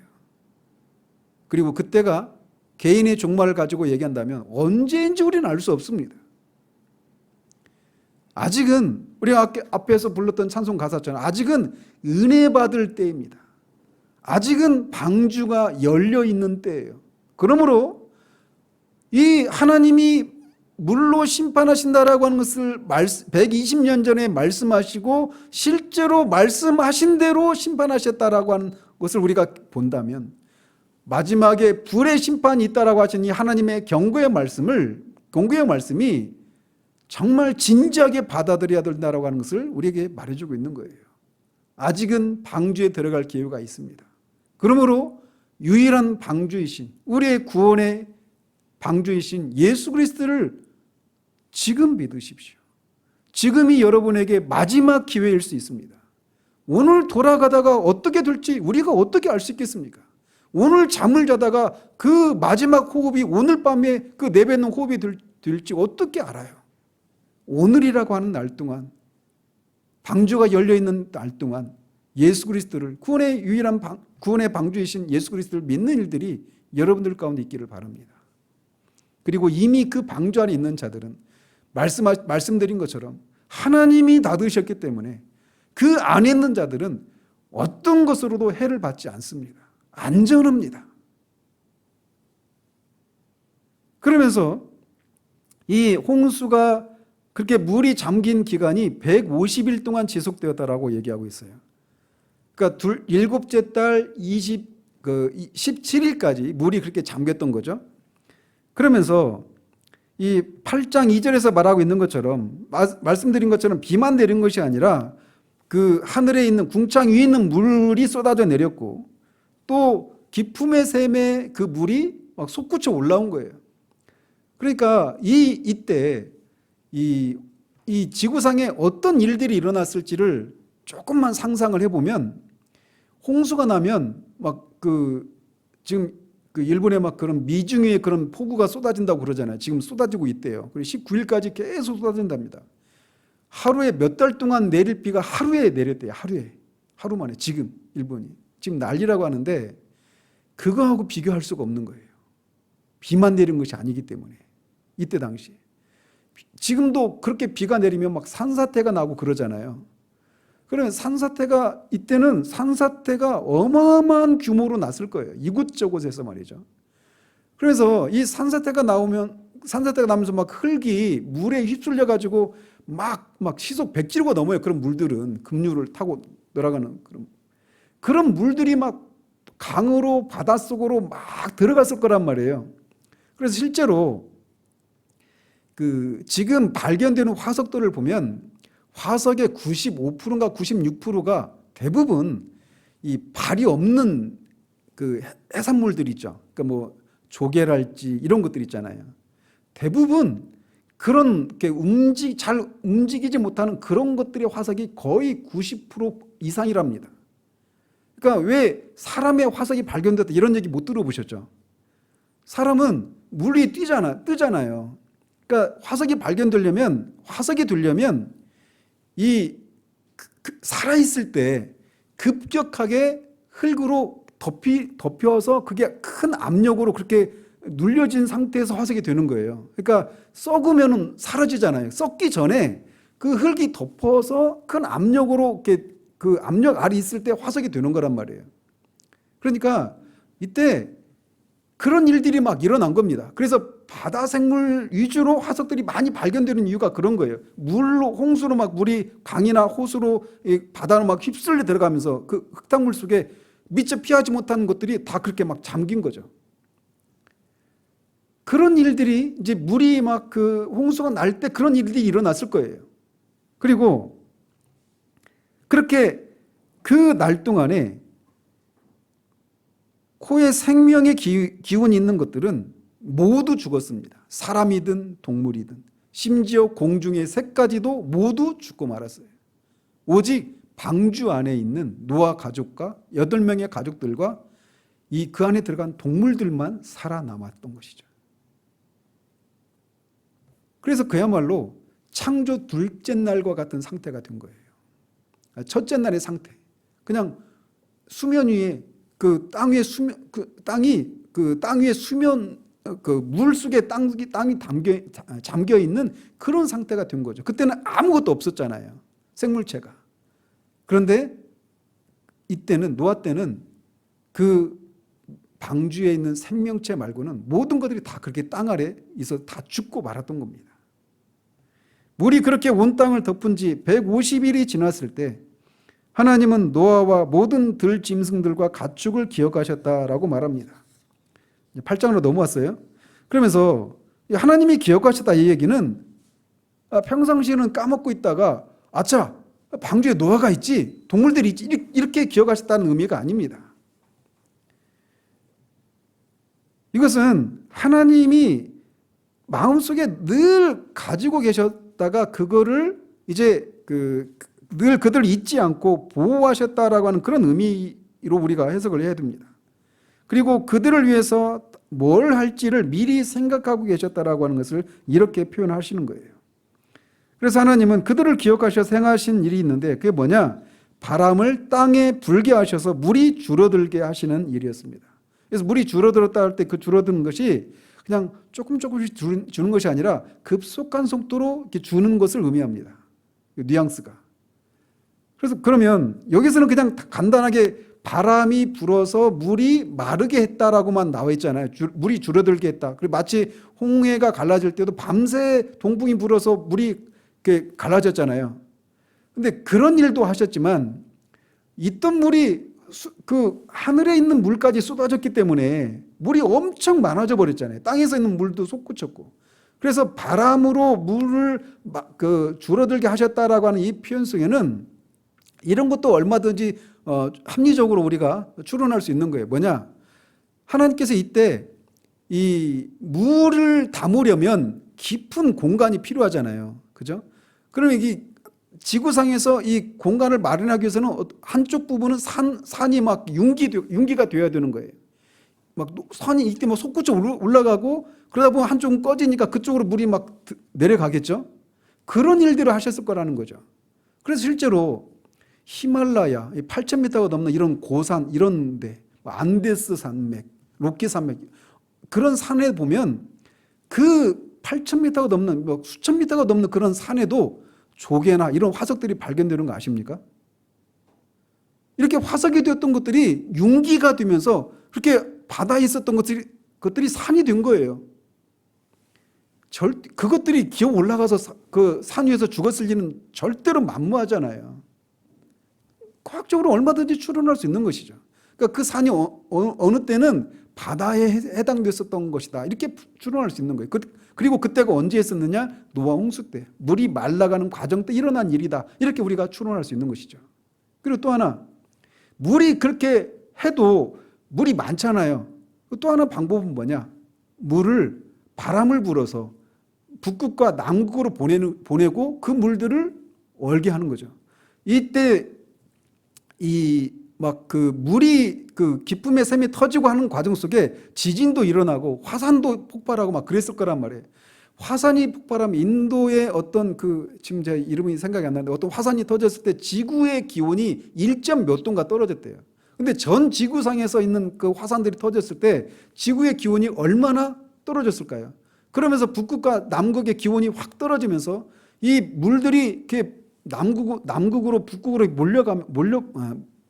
그리고 그때가 개인의 종말을 가지고 얘기한다면 언제인지 우리는 알 수 없습니다. 아직은 우리가 앞에서 불렀던 찬송 가사처럼 아직은 은혜 받을 때입니다. 아직은 방주가 열려 있는 때예요. 그러므로 이 하나님이 물로 심판하신다라고 하는 것을 120년 전에 말씀하시고 실제로 말씀하신 대로 심판하셨다라고 하는 것을 우리가 본다면 마지막에 불의 심판이 있다라고 하신 이 하나님의 경고의 말씀이 정말 진지하게 받아들여야 된다라고 하는 것을 우리에게 말해주고 있는 거예요. 아직은 방주에 들어갈 기회가 있습니다. 그러므로 유일한 방주이신, 우리의 구원의 방주이신 예수 그리스도를 지금 믿으십시오. 지금이 여러분에게 마지막 기회일 수 있습니다. 오늘 돌아가다가 어떻게 될지 우리가 어떻게 알 수 있겠습니까? 오늘 잠을 자다가 그 마지막 호흡이 오늘 밤에 그 내뱉는 호흡이 될지 어떻게 알아요? 오늘이라고 하는 날 동안, 방주가 열려있는 날 동안 예수 그리스도를, 구원의 유일한 구원의 방주이신 예수 그리스도를 믿는 일들이 여러분들 가운데 있기를 바랍니다. 그리고 이미 그 방주 안에 있는 자들은 말씀드린 것처럼 하나님이 닫으셨기 때문에 그 안에 있는 자들은 어떤 것으로도 해를 받지 않습니다. 안전합니다. 그러면서 이 홍수가 그렇게 물이 잠긴 기간이 150일 동안 지속되었다라고 얘기하고 있어요. 그러니까 일곱째 달 17일까지 물이 그렇게 잠겼던 거죠. 그러면서 이 8장 2절에서 말하고 있는 것처럼, 말씀드린 것처럼 비만 내린 것이 아니라 그 하늘에 있는 궁창 위에 있는 물이 쏟아져 내렸고 또 기품의 샘에 그 물이 막 솟구쳐 올라온 거예요. 그러니까 이때 이 지구상에 어떤 일들이 일어났을지를 조금만 상상을 해보면, 홍수가 나면 막 지금 일본에 막 그런 미중의 그런 폭우가 쏟아진다고 그러잖아요. 지금 쏟아지고 있대요. 그리고 19일까지 계속 쏟아진답니다. 하루에 몇 달 동안 내릴 비가 하루에 내렸대요. 하루 만에. 지금 일본이 지금 난리라고 하는데, 그거하고 비교할 수가 없는 거예요. 비만 내린 것이 아니기 때문에. 이때 당시에 지금도 그렇게 비가 내리면 막 산사태가 나고 그러잖아요. 그러면 이때는 산사태가 어마어마한 규모로 났을 거예요. 이곳저곳에서 말이죠. 그래서 이 산사태가 나면서 막 흙이 물에 휩쓸려 가지고 막 시속 100km가 넘어요. 그런 물들은 급류를 타고 돌아가는 그런 물들이 막 강으로 바닷속으로 막 들어갔을 거란 말이에요. 그래서 실제로 지금 발견되는 화석들을 보면 화석의 95%인가 96%가 대부분 이 발이 없는 해산물들 있죠. 그러니까 뭐 조개랄지 이런 것들 있잖아요. 대부분 그런 잘 움직이지 못하는 그런 것들의 화석이 거의 90% 이상이랍니다. 그러니까 왜 사람의 화석이 발견됐다 이런 얘기 못 들어보셨죠? 사람은 물 위에 뜨잖아요. 그러니까 화석이 되려면 이 살아있을 때 급격하게 흙으로 덮여서 그게 큰 압력으로 그렇게 눌려진 상태에서 화석이 되는 거예요. 그러니까 썩으면 사라지잖아요. 썩기 전에 그 흙이 덮어서 큰 압력으로 이렇게 그 압력 아래 있을 때 화석이 되는 거란 말이에요. 그러니까 이때 그런 일들이 막 일어난 겁니다. 그래서 바다 생물 위주로 화석들이 많이 발견되는 이유가 그런 거예요. 홍수로 막 물이 강이나 호수로 바다로 막 휩쓸려 들어가면서 그 흙탕물 속에 미처 피하지 못하는 것들이 다 그렇게 막 잠긴 거죠. 그런 일들이 이제 물이 막 홍수가 날 때 그런 일들이 일어났을 거예요. 그리고 그렇게 그 날 동안에 코에 생명의 기운이 있는 것들은 모두 죽었습니다. 사람이든 동물이든 심지어 공중의 새까지도 모두 죽고 말았어요. 오직 방주 안에 있는 노아 가족과 8명의 가족들과 그 안에 들어간 동물들만 살아남았던 것이죠. 그래서 그야말로 창조 둘째 날과 같은 상태가 된 거예요. 첫째 날의 상태. 그냥 수면 위에 땅 위에 수면 물 속에 땅이 잠겨 있는 그런 상태가 된 거죠. 그때는 아무것도 없었잖아요. 생물체가. 그런데 이때는 노아 때는 그 방주에 있는 생명체 말고는 모든 것들이 다 그렇게 땅 아래 있어 다 죽고 말았던 겁니다. 물이 그렇게 온 땅을 덮은 지 150일이 지났을 때 하나님은 노아와 모든 들짐승들과 가축을 기억하셨다라고 말합니다. 8장으로 넘어왔어요. 그러면서 하나님이 기억하셨다 이 얘기는 평상시에는 까먹고 있다가 아차 방주에 노아가 있지 동물들이 있지 이렇게 기억하셨다는 의미가 아닙니다. 이것은 하나님이 마음속에 늘 가지고 계셨다가 그거를 이제 늘 그들을 잊지 않고 보호하셨다라고 하는 그런 의미로 우리가 해석을 해야 됩니다. 그리고 그들을 위해서 뭘 할지를 미리 생각하고 계셨다라고 하는 것을 이렇게 표현하시는 거예요. 그래서 하나님은 그들을 기억하셔서 행하신 일이 있는데 그게 뭐냐? 바람을 땅에 불게 하셔서 물이 줄어들게 하시는 일이었습니다. 그래서 물이 줄어들었다 할 때 그 줄어드는 것이 그냥 조금씩 주는 것이 아니라 급속한 속도로 이렇게 주는 것을 의미합니다. 뉘앙스가. 그래서 그러면 여기서는 그냥 간단하게 바람이 불어서 물이 마르게 했다라고만 나와 있잖아요. 물이 줄어들게 했다. 그리고 마치 홍해가 갈라질 때도 밤새 동풍이 불어서 물이 갈라졌잖아요. 근데 그런 일도 하셨지만 있던 물이 하늘에 있는 물까지 쏟아졌기 때문에 물이 엄청 많아져 버렸잖아요. 땅에서 있는 물도 솟구쳤고. 그래서 바람으로 물을 줄어들게 하셨다라고 하는 이 표현 속에는 이런 것도 얼마든지 합리적으로 우리가 추론할 수 있는 거예요. 뭐냐? 하나님께서 이때 이 물을 담으려면 깊은 공간이 필요하잖아요. 그죠? 그러면 이 지구상에서 이 공간을 마련하기 위해서는 한쪽 부분은 산이 막 융기가 되어야 되는 거예요. 막 산이 이때 뭐 솟구쳐 올라가고 그러다 보면 한쪽은 꺼지니까 그쪽으로 물이 막 내려가겠죠. 그런 일들을 하셨을 거라는 거죠. 그래서 실제로 히말라야 8,000m가 넘는 이런 고산 이런데 안데스 산맥, 로키 산맥 그런 산에 보면 그 8,000m가 넘는 뭐 수천 미터가 넘는 그런 산에도 조개나 이런 화석들이 발견되는 거 아십니까? 이렇게 화석이 되었던 것들이 융기가 되면서 그렇게 바다에 있었던 것들이 산이 된 거예요. 그것들이 기어 올라가서 그 산 위에서 죽었을 리는 절대로 만무하잖아요. 과학적으로 얼마든지 추론할 수 있는 것이죠. 그러니까 그 산이 어느 때는 바다에 해당됐었던 것이다. 이렇게 추론할 수 있는 거예요. 그리고 그때가 언제 있었느냐? 노아 홍수 때. 물이 말라가는 과정 때 일어난 일이다. 이렇게 우리가 추론할 수 있는 것이죠. 그리고 또 하나, 물이 그렇게 해도 물이 많잖아요. 또 하나 방법은 뭐냐? 바람을 불어서 북극과 남극으로 보내고 그 물들을 얼게 하는 거죠. 이때 그 물이 그 기쁨의 샘이 터지고 하는 과정 속에 지진도 일어나고 화산도 폭발하고 막 그랬을 거란 말이에요. 화산이 폭발하면 인도의 어떤 지금 제 이름이 생각이 안 나는데 어떤 화산이 터졌을 때 지구의 기온이 1점 몇 도인가 떨어졌대요. 근데 전 지구상에서 있는 그 화산들이 터졌을 때 지구의 기온이 얼마나 떨어졌을까요? 그러면서 북극과 남극의 기온이 확 떨어지면서 이 물들이 이렇게 남극으로 북극으로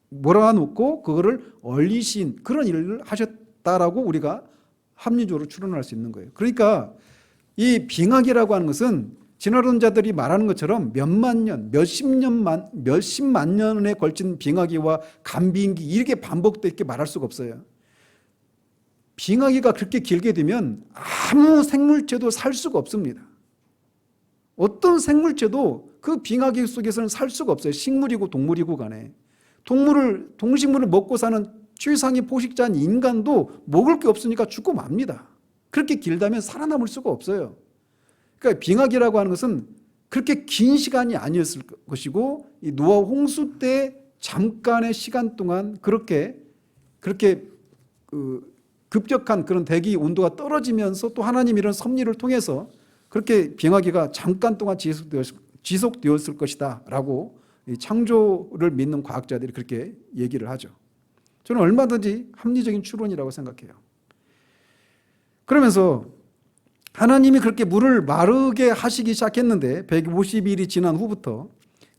몰아놓고 그거를 얼리신 그런 일을 하셨다라고 우리가 합리적으로 추론할 수 있는 거예요. 그러니까 이 빙하기라고 하는 것은 진화론자들이 말하는 것처럼 몇만 년, 몇십만 년에 걸친 빙하기와 간빙기 이렇게 반복돼 이렇게 말할 수가 없어요. 빙하기가 그렇게 길게 되면 아무 생물체도 살 수가 없습니다. 어떤 생물체도 그 빙하기 속에서는 살 수가 없어요. 식물이고 동물이고 간에. 동식물을 먹고 사는 최상위 포식자인 인간도 먹을 게 없으니까 죽고 맙니다. 그렇게 길다면 살아남을 수가 없어요. 그러니까 빙하기라고 하는 것은 그렇게 긴 시간이 아니었을 것이고 이 노아 홍수 때 잠깐의 시간 동안 그렇게 급격한 그런 대기 온도가 떨어지면서 또 하나님 이런 섭리를 통해서 그렇게 빙하기가 잠깐 동안 지속되었을 것이다 라고 창조를 믿는 과학자들이 그렇게 얘기를 하죠. 저는 얼마든지 합리적인 추론이라고 생각해요. 그러면서 하나님이 그렇게 물을 마르게 하시기 시작했는데 150일이 지난 후부터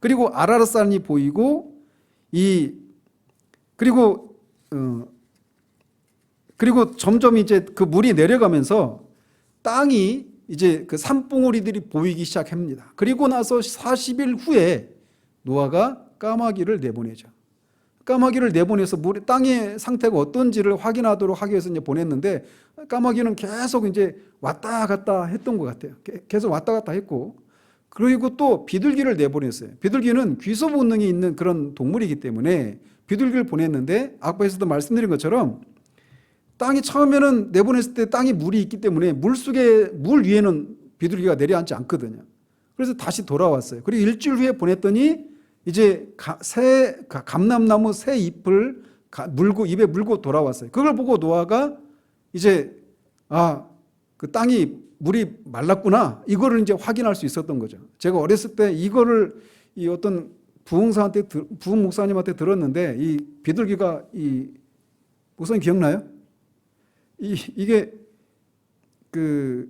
그리고 아라랏산이 보이고 그리고 점점 이제 그 물이 내려가면서 땅이 이제 그 산봉우리들이 보이기 시작합니다. 그리고 나서 40일 후에 노아가 까마귀를 내보내죠. 까마귀를 내보내서 땅의 상태가 어떤지를 확인하도록 하기 위해서 이제 보냈는데 까마귀는 계속 이제 왔다 갔다 했던 것 같아요. 계속 왔다 갔다 했고 그리고 또 비둘기를 내보냈어요. 비둘기는 귀소 본능이 있는 그런 동물이기 때문에 비둘기를 보냈는데 아까에서도 말씀드린 것처럼 땅이 처음에는 내보냈을 때 땅에 물이 있기 때문에 물 위에는 비둘기가 내려앉지 않거든요. 그래서 다시 돌아왔어요. 그리고 일주일 후에 보냈더니 이제 감람나무 새 잎을 입에 물고 돌아왔어요. 그걸 보고 노아가 이제 그 땅이 물이 말랐구나 이거를 이제 확인할 수 있었던 거죠. 제가 어렸을 때 이거를 이 어떤 부흥 목사님한테 들었는데 이 비둘기가 목사님 기억나요? 이게 그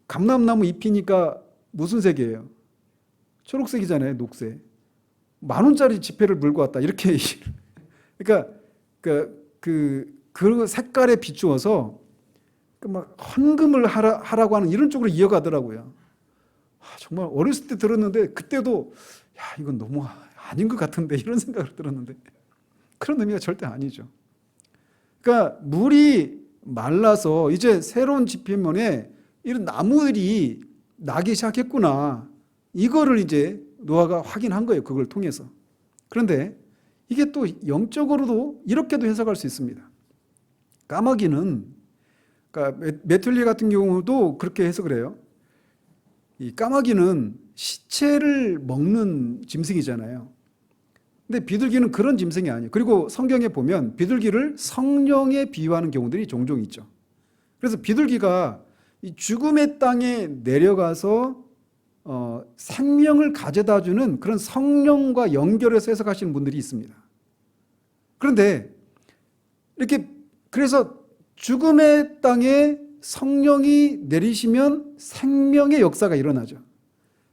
감람나무 잎이니까 무슨 색이에요? 초록색이잖아요, 녹색. 10,000원짜리 지폐를 물고 왔다 이렇게 그러니까 그 색깔에 비추어서 막 헌금을 하라고 하는 이런 쪽으로 이어가더라고요. 정말 어렸을 때 들었는데 그때도 이건 너무 아닌 것 같은데 이런 생각을 들었는데 그런 의미가 절대 아니죠. 그러니까 물이 말라서 이제 새로운 지표면에 이런 나무들이 나기 시작했구나. 이거를 이제 노아가 확인한 거예요. 그걸 통해서. 그런데 이게 또 영적으로도 이렇게도 해석할 수 있습니다. 까마귀는 그러니까 메툴리 같은 경우도 그렇게 해석을 해요. 이 까마귀는 시체를 먹는 짐승이잖아요. 근데 비둘기는 그런 짐승이 아니에요. 그리고 성경에 보면 비둘기를 성령에 비유하는 경우들이 종종 있죠. 그래서 비둘기가 이 죽음의 땅에 내려가서 생명을 가져다 주는 그런 성령과 연결해서 해석하시는 분들이 있습니다. 그런데 이렇게 그래서 죽음의 땅에 성령이 내리시면 생명의 역사가 일어나죠.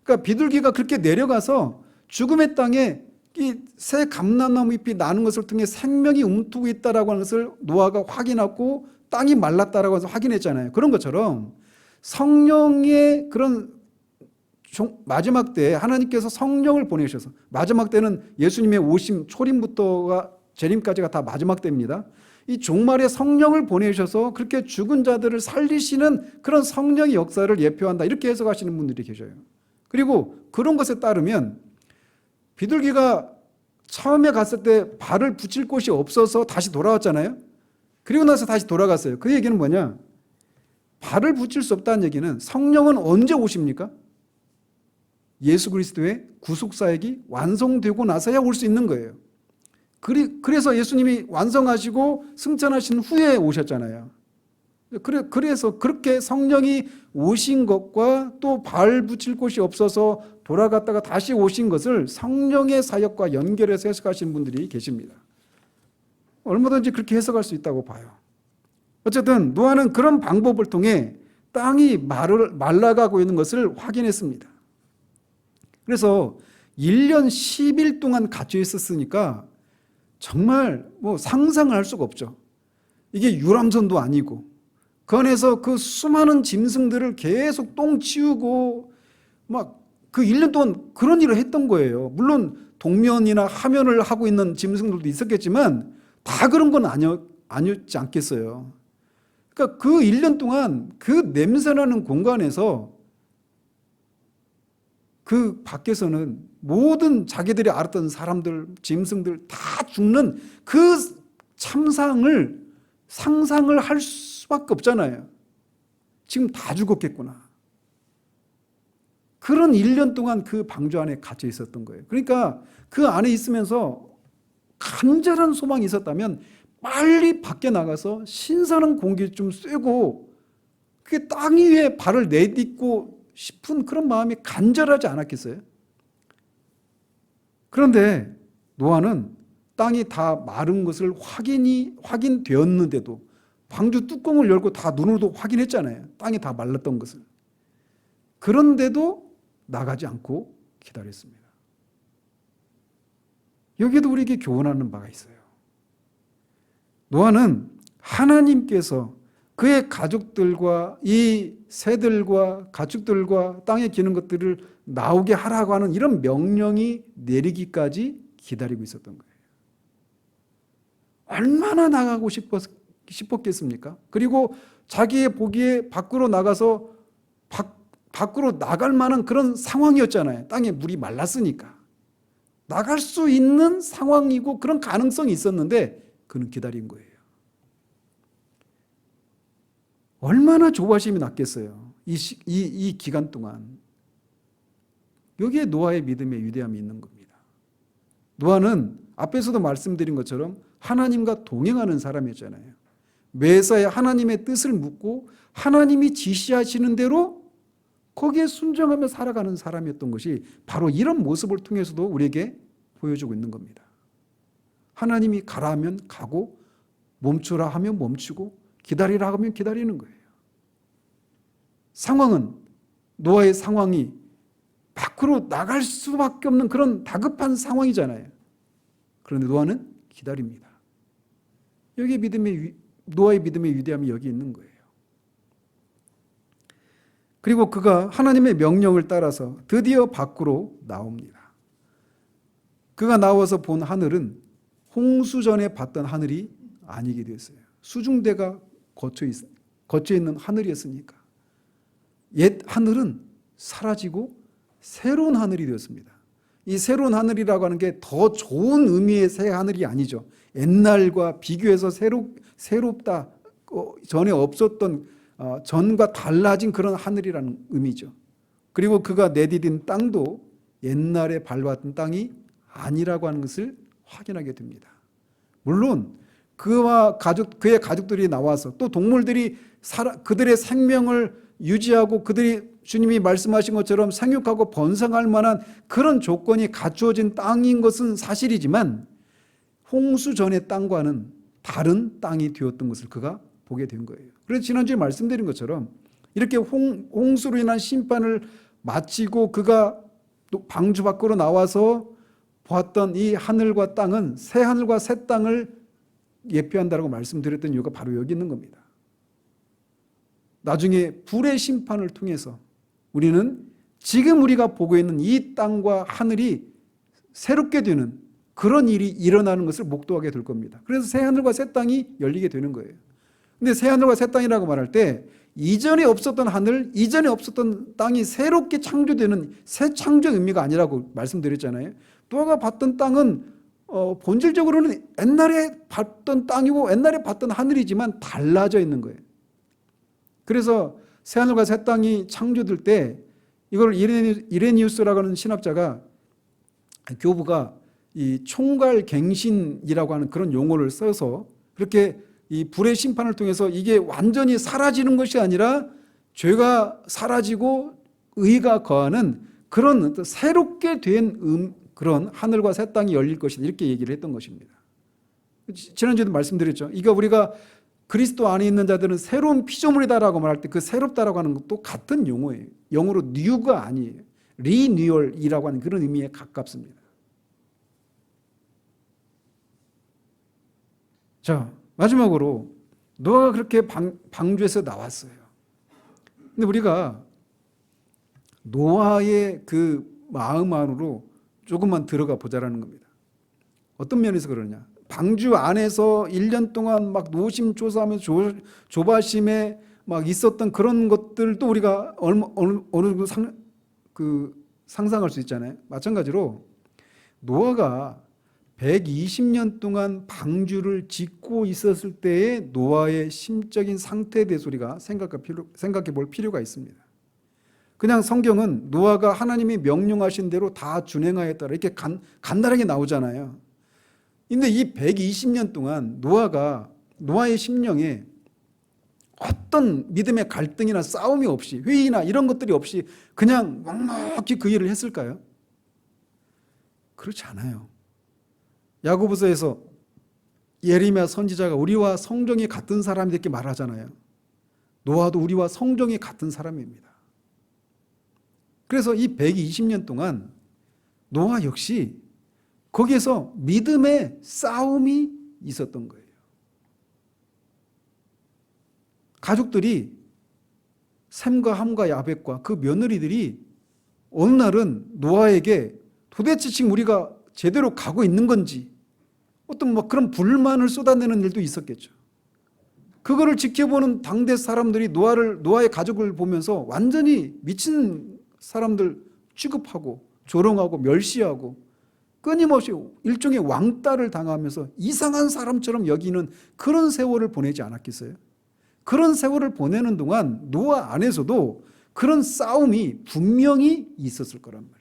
그러니까 비둘기가 그렇게 내려가서 죽음의 땅에 이 새 감람나무 잎이 나는 것을 통해 생명이 움트고 있다라고 하는 것을 노아가 확인하고 땅이 말랐다라고 해서 확인했잖아요. 그런 것처럼 성령의 그런 마지막 때에 하나님께서 성령을 보내셔서, 마지막 때는 예수님의 오심, 초림부터가 재림까지가 다 마지막 때입니다. 이 종말에 성령을 보내셔서 그렇게 죽은 자들을 살리시는 그런 성령의 역사를 예표한다, 이렇게 해석하시는 분들이 계셔요. 그리고 그런 것에 따르면 비둘기가 처음에 갔을 때 발을 붙일 곳이 없어서 다시 돌아왔잖아요. 그리고 나서 다시 돌아갔어요. 그 얘기는 뭐냐? 발을 붙일 수 없다는 얘기는 성령은 언제 오십니까? 예수 그리스도의 구속사역이 완성되고 나서야 올 수 있는 거예요. 그래서 예수님이 완성하시고 승천하신 후에 오셨잖아요. 그래서 그렇게 성령이 오신 것과 또 발 붙일 곳이 없어서 돌아갔다가 다시 오신 것을 성령의 사역과 연결해서 해석하시는 분들이 계십니다. 얼마든지 그렇게 해석할 수 있다고 봐요. 어쨌든 노아는 그런 방법을 통해 땅이 말라가고 있는 것을 확인했습니다. 그래서 1년 10일 동안 갇혀 있었으니까 정말 상상을 할 수가 없죠. 이게 유람선도 아니고 그 안에서 그 수많은 짐승들을 계속 똥 치우고 막 그 1년 동안 그런 일을 했던 거예요. 물론 동면이나 하면을 하고 있는 짐승들도 있었겠지만 다 그런 건 아니었지 않겠어요. 그러니까 그 1년 동안 그 냄새나는 공간에서 그 밖에서는 모든 자기들이 알았던 사람들, 짐승들 다 죽는 그 참상을 상상을 할 수밖에 없잖아요. 지금 다 죽었겠구나. 그런 1년 동안 그 방주 안에 갇혀 있었던 거예요. 그러니까 그 안에 있으면서 간절한 소망이 있었다면 빨리 밖에 나가서 신선한 공기 좀 쐬고 그게 땅 위에 발을 내딛고 싶은 그런 마음이 간절하지 않았겠어요? 그런데 노아는 땅이 다 마른 것을 확인되었는데도 방주 뚜껑을 열고 다 눈으로도 확인했잖아요. 땅이 다 말랐던 것을. 그런데도 나가지 않고 기다렸습니다. 여기도 우리에게 교훈하는 바가 있어요. 노아는 하나님께서 그의 가족들과 이 새들과 가축들과 땅에 기는 것들을 나오게 하라고 하는 이런 명령이 내리기까지 기다리고 있었던 거예요. 얼마나 나가고 싶었겠습니까? 그리고 자기의 보기에 밖으로 나가서 밖으로 나갈 만한 그런 상황이었잖아요. 땅에 물이 말랐으니까. 나갈 수 있는 상황이고 그런 가능성이 있었는데 그는 기다린 거예요. 얼마나 조바심이 났겠어요. 이 기간 동안. 여기에 노아의 믿음의 위대함이 있는 겁니다. 노아는 앞에서도 말씀드린 것처럼 하나님과 동행하는 사람이었잖아요. 매사에 하나님의 뜻을 묻고 하나님이 지시하시는 대로 거기에 순종하며 살아가는 사람이었던 것이 바로 이런 모습을 통해서도 우리에게 보여주고 있는 겁니다. 하나님이 가라 하면 가고 멈추라 하면 멈추고 기다리라 하면 기다리는 거예요. 상황은 노아의 상황이 밖으로 나갈 수밖에 없는 그런 다급한 상황이잖아요. 그런데 노아는 기다립니다. 여기 노아의 믿음의 위대함이 여기 있는 거예요. 그리고 그가 하나님의 명령을 따라서 드디어 밖으로 나옵니다. 그가 나와서 본 하늘은 홍수 전에 봤던 하늘이 아니게 되었어요. 수중대가 거쳐 있는 하늘이었으니까. 옛 하늘은 사라지고 새로운 하늘이 되었습니다. 이 새로운 하늘이라고 하는 게 더 좋은 의미의 새 하늘이 아니죠. 옛날과 비교해서 새롭다, 전에 없었던 전과 달라진 그런 하늘이라는 의미죠. 그리고 그가 내디딘 땅도 옛날에 밟았던 땅이 아니라고 하는 것을 확인하게 됩니다. 물론 그의 가족들이 나와서 또 동물들이 그들의 생명을 유지하고 그들이 주님이 말씀하신 것처럼 생육하고 번성할 만한 그런 조건이 갖추어진 땅인 것은 사실이지만 홍수 전의 땅과는 다른 땅이 되었던 것을 그가 보게 된 거예요. 그래서 지난주에 말씀드린 것처럼 이렇게 홍수로 인한 심판을 마치고 그가 또 방주 밖으로 나와서 보았던 이 하늘과 땅은 새 하늘과 새 땅을 예표한다고 말씀드렸던 이유가 바로 여기 있는 겁니다. 나중에 불의 심판을 통해서 우리는 지금 우리가 보고 있는 이 땅과 하늘이 새롭게 되는 그런 일이 일어나는 것을 목도하게 될 겁니다. 그래서 새 하늘과 새 땅이 열리게 되는 거예요. 근데 새 하늘과 새 땅이라고 말할 때 이전에 없었던 하늘, 이전에 없었던 땅이 새롭게 창조되는 새 창조 의미가 아니라고 말씀드렸잖아요. 노아가 봤던 땅은 본질적으로는 옛날에 봤던 땅이고 옛날에 봤던 하늘이지만 달라져 있는 거예요. 그래서 새 하늘과 새 땅이 창조될 때 이걸 이레니우스라고 하는 신학자가 교부가 이 총괄갱신이라고 하는 그런 용어를 써서 그렇게 이 불의 심판을 통해서 이게 완전히 사라지는 것이 아니라 죄가 사라지고 의가 거하는 그런 새롭게 된 그런 하늘과 새 땅이 열릴 것이다 이렇게 얘기를 했던 것입니다. 지난주에도 말씀드렸죠. 이거 우리가 그리스도 안에 있는 자들은 새로운 피조물이다라고 말할 때 그 새롭다라고 하는 것도 같은 용어예요. 영어로 뉴가 아니에요. 리뉴얼이라고 하는 그런 의미에 가깝습니다. 자, 마지막으로 노아가 그렇게 방주에서 나왔어요. 근데 우리가 노아의 그 마음 안으로 조금만 들어가 보자라는 겁니다. 어떤 면에서 그러냐? 방주 안에서 1년 동안 막 노심초사하면서 조바심에 막 있었던 그런 것들도 우리가 어느 정도 상상할 수 있잖아요. 마찬가지로 노아가 120년 동안 방주를 짓고 있었을 때의 노아의 심적인 상태에 대해서 우리가 생각해 볼 필요가 있습니다. 그냥 성경은 노아가 하나님이 명령하신 대로 다 준행하였다 이렇게 간단하게 나오잖아요. 근데 이 120년 동안 노아의 심령에 어떤 믿음의 갈등이나 싸움이 없이 회의나 이런 것들이 없이 그냥 넉넉히 그 일을 했을까요? 그렇지 않아요. 야고보서에서 예레미야 선지자가 우리와 성정이 같은 사람이 이렇게 말하잖아요. 노아도 우리와 성정이 같은 사람입니다. 그래서 이 120년 동안 노아 역시 거기에서 믿음의 싸움이 있었던 거예요. 가족들이 셈과 함과 야벳과 그 며느리들이 어느 날은 노아에게 도대체 지금 우리가 제대로 가고 있는 건지 어떤 뭐 그런 불만을 쏟아내는 일도 있었겠죠. 그거를 지켜보는 당대 사람들이 노아의 가족을 보면서 완전히 미친 사람들 취급하고 조롱하고 멸시하고 끊임없이 일종의 왕따를 당하면서 이상한 사람처럼 여기는 그런 세월을 보내지 않았겠어요? 그런 세월을 보내는 동안 노아 안에서도 그런 싸움이 분명히 있었을 거란 말이에요.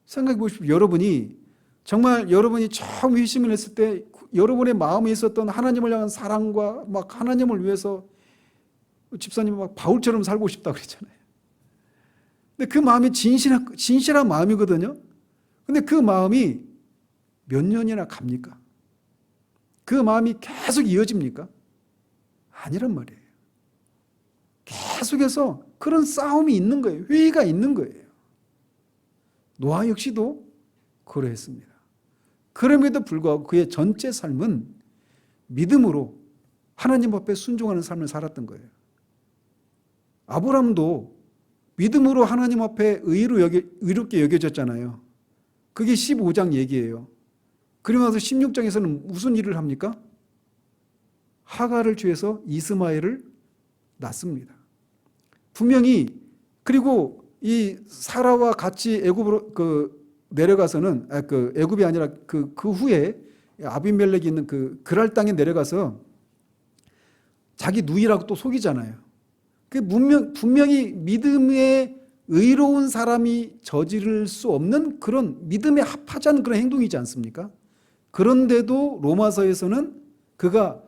생각해 보십시오. 여러분이 처음 회심을 했을 때 여러분의 마음에 있었던 하나님을 향한 사랑과 막 하나님을 위해서 집사님 막 바울처럼 살고 싶다 그랬잖아요. 근데 그 마음이 진실한 마음이거든요. 근데 그 마음이 몇 년이나 갑니까? 그 마음이 계속 이어집니까? 아니란 말이에요. 계속해서 그런 싸움이 있는 거예요. 회의가 있는 거예요. 노아 역시도 그러했습니다. 그럼에도 불구하고 그의 전체 삶은 믿음으로 하나님 앞에 순종하는 삶을 살았던 거예요. 아브라함도 믿음으로 하나님 앞에 의롭게 여겨졌잖아요. 그게 15장 얘기예요. 그리고 나서 16장에서는 무슨 일을 합니까? 하갈을 취해서 이스마엘을 낳습니다. 분명히 그리고 이 사라와 같이 애굽으로 내려가서는 애굽이 아니라 그 후에 아비멜렉이 있는 그 그랄 땅에 내려가서 자기 누이라고 또 속이잖아요. 분명히 믿음에 의로운 사람이 저지를 수 없는 그런 믿음에 합하지 않는 그런 행동이지 않습니까? 그런데도 로마서에서는 그가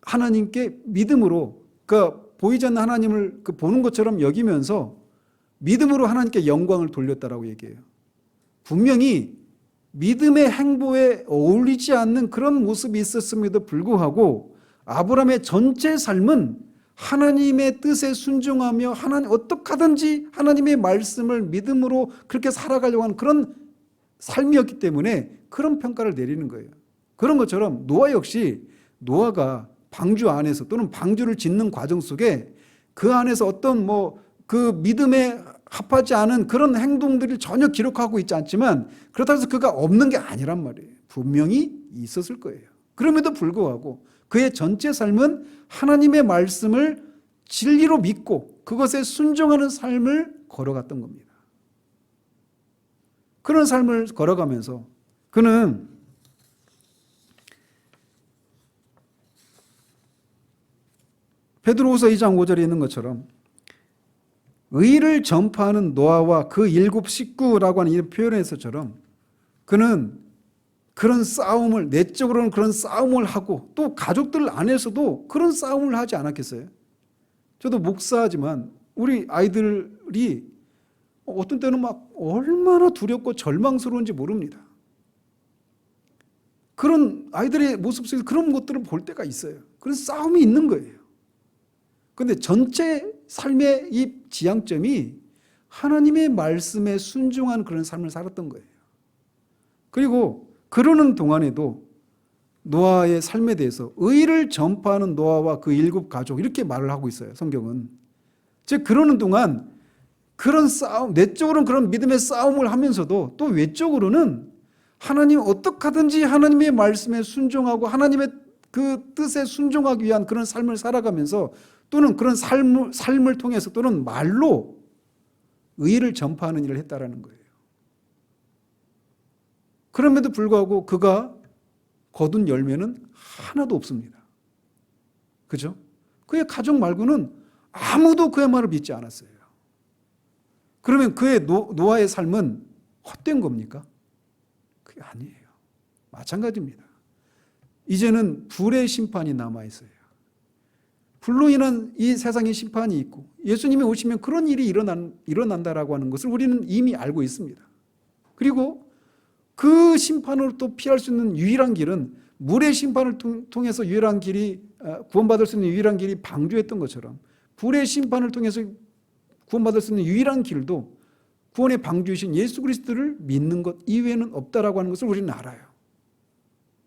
하나님께 믿음으로, 그러니까 보이지 않는 하나님을 보는 것처럼 여기면서 믿음으로 하나님께 영광을 돌렸다라고 얘기해요. 분명히 믿음의 행보에 어울리지 않는 그런 모습이 있었음에도 불구하고 아브라함의 전체 삶은 하나님의 뜻에 순종하며 어떻게 하든지 하나님의 말씀을 믿음으로 그렇게 살아가려고 하는 그런 삶이었기 때문에 그런 평가를 내리는 거예요. 그런 것처럼 노아 역시 노아가 방주 안에서 또는 방주를 짓는 과정 속에 그 안에서 어떤 그 믿음에 합하지 않은 그런 행동들을 전혀 기록하고 있지 않지만 그렇다고 해서 그가 없는 게 아니란 말이에요. 분명히 있었을 거예요. 그럼에도 불구하고 그의 전체 삶은 하나님의 말씀을 진리로 믿고 그것에 순종하는 삶을 걸어갔던 겁니다. 그런 삶을 걸어가면서 그는 베드로후서 2장 5절에 있는 것처럼 의를 전파하는 노아와 그 일곱 식구라고 하는 이 표현에서처럼 그는 그런 싸움을, 내적으로는 그런 싸움을 하고 또 가족들 안에서도 그런 싸움을 하지 않았겠어요? 저도 목사지만 우리 아이들이 어떤 때는 막 얼마나 두렵고 절망스러운지 모릅니다. 그런 아이들의 모습 속에서 그런 것들을 볼 때가 있어요. 그런 싸움이 있는 거예요. 그런데 전체 삶의 이 지향점이 하나님의 말씀에 순종한 그런 삶을 살았던 거예요. 그리고 그러는 동안에도 노아의 삶에 대해서 의를 전파하는 노아와 그 일곱 가족 이렇게 말을 하고 있어요. 성경은. 즉 그러는 동안 그런 싸움, 내적으로는 그런 믿음의 싸움을 하면서도 또 외적으로는 하나님 어떻게 하든지 하나님의 말씀에 순종하고 하나님의 그 뜻에 순종하기 위한 그런 삶을 살아가면서 또는 그런 삶을 통해서 또는 말로 의를 전파하는 일을 했다라는 거예요. 그럼에도 불구하고 그가 거둔 열매는 하나도 없습니다. 그죠? 그의 가족 말고는 아무도 그의 말을 믿지 않았어요. 그러면 그의 노아의 삶은 헛된 겁니까? 그게 아니에요. 마찬가지입니다. 이제는 불의 심판이 남아있어요. 불로 인한 이 세상의 심판이 있고 예수님이 오시면 그런 일이 일어난다라고 하는 것을 우리는 이미 알고 있습니다. 그리고 그 심판으로 또 피할 수 있는 유일한 길은 물의 심판을 통해서 유일한 길이 구원받을 수 있는 유일한 길이 방주했던 것처럼 불의 심판을 통해서 구원받을 수 있는 유일한 길도 구원의 방주이신 예수 그리스도를 믿는 것 이외에는 없다라고 하는 것을 우리는 알아요.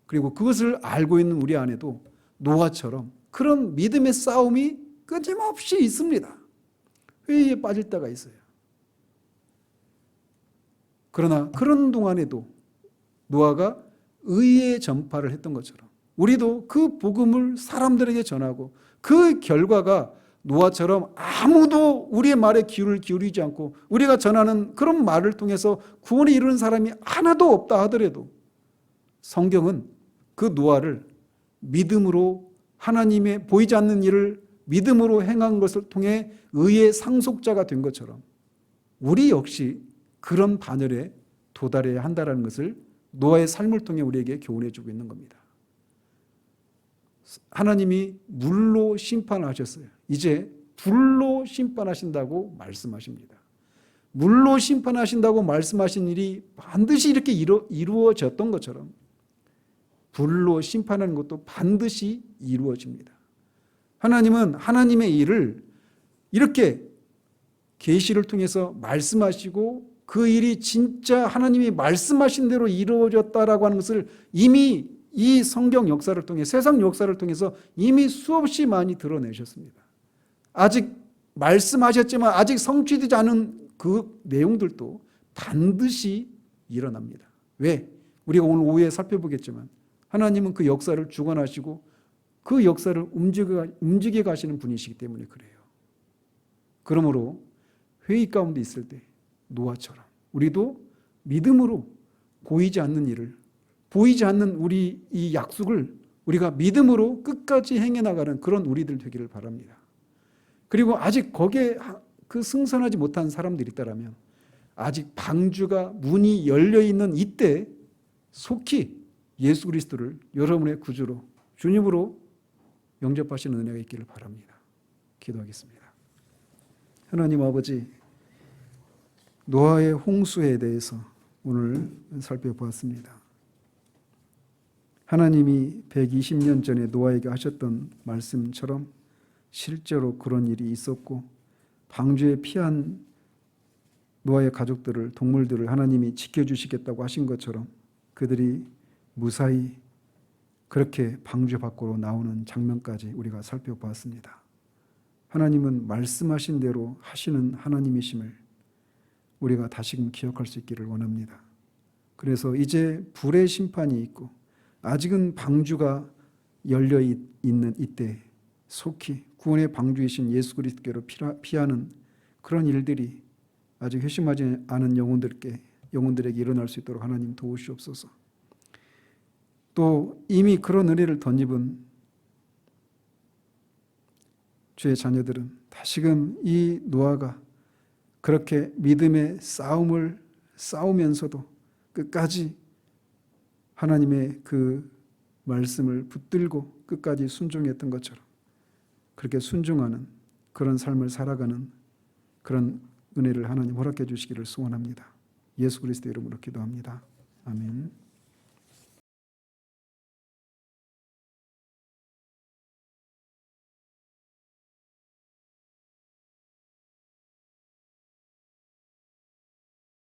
그리고 그것을 알고 있는 우리 안에도 노아처럼 그런 믿음의 싸움이 끊임없이 있습니다. 회의에 빠질 때가 있어요. 그러나 그런 동안에도 노아가 의의 전파를 했던 것처럼 우리도 그 복음을 사람들에게 전하고 그 결과가 노아처럼 아무도 우리의 말에 귀를 기울이지 않고 우리가 전하는 그런 말을 통해서 구원에 이르는 사람이 하나도 없다 하더라도 성경은 그 노아를 믿음으로 하나님의 보이지 않는 일을 믿음으로 행한 것을 통해 의의 상속자가 된 것처럼 우리 역시 그런 반열에 도달해야 한다는 것을 노아의 삶을 통해 우리에게 교훈해 주고 있는 겁니다. 하나님이 물로 심판하셨어요. 이제 불로 심판하신다고 말씀하십니다. 물로 심판하신다고 말씀하신 일이 반드시 이렇게 이루어졌던 것처럼 불로 심판하는 것도 반드시 이루어집니다. 하나님은 하나님의 일을 이렇게 계시를 통해서 말씀하시고 그 일이 진짜 하나님이 말씀하신 대로 이루어졌다라고 하는 것을 이미 이 성경 역사를 통해 세상 역사를 통해서 이미 수없이 많이 드러내셨습니다. 아직 말씀하셨지만 아직 성취되지 않은 그 내용들도 반드시 일어납니다. 왜? 우리가 오늘 오후에 살펴보겠지만 하나님은 그 역사를 주관하시고 그 역사를 움직여 가시는 분이시기 때문에 그래요. 그러므로 회의 가운데 있을 때 노아처럼 우리도 믿음으로 보이지 않는 일을 보이지 않는 우리 이 약속을 우리가 믿음으로 끝까지 행해 나가는 그런 우리들 되기를 바랍니다. 그리고 아직 거기에 그 승선하지 못한 사람들이 있다라면 아직 방주가 문이 열려 있는 이때 속히 예수 그리스도를 여러분의 구주로 주님으로 영접하시는 은혜가 있기를 바랍니다. 기도하겠습니다. 하나님 아버지, 노아의 홍수에 대해서 오늘 살펴보았습니다. 하나님이 120년 전에 노아에게 하셨던 말씀처럼 실제로 그런 일이 있었고 방주에 피한 노아의 가족들을, 동물들을 하나님이 지켜주시겠다고 하신 것처럼 그들이 무사히 그렇게 방주 밖으로 나오는 장면까지 우리가 살펴보았습니다. 하나님은 말씀하신 대로 하시는 하나님이심을 우리가 다시금 기억할 수 있기를 원합니다. 그래서 이제 불의 심판이 있고 아직은 방주가 열려 있는 이때 속히 구원의 방주이신 예수 그리스도께로 피하는 그런 일들이 아직 회심하지 않은 영혼들에게 일어날 수 있도록 하나님 도우시옵소서. 또 이미 그런 은혜를 덧입은 주의 자녀들은 다시금 이 노아가 그렇게 믿음의 싸움을 싸우면서도 끝까지 하나님의 그 말씀을 붙들고 끝까지 순종했던 것처럼 그렇게 순종하는 그런 삶을 살아가는 그런 은혜를 하나님 허락해 주시기를 소원합니다. 예수 그리스도의 이름으로 기도합니다. 아멘.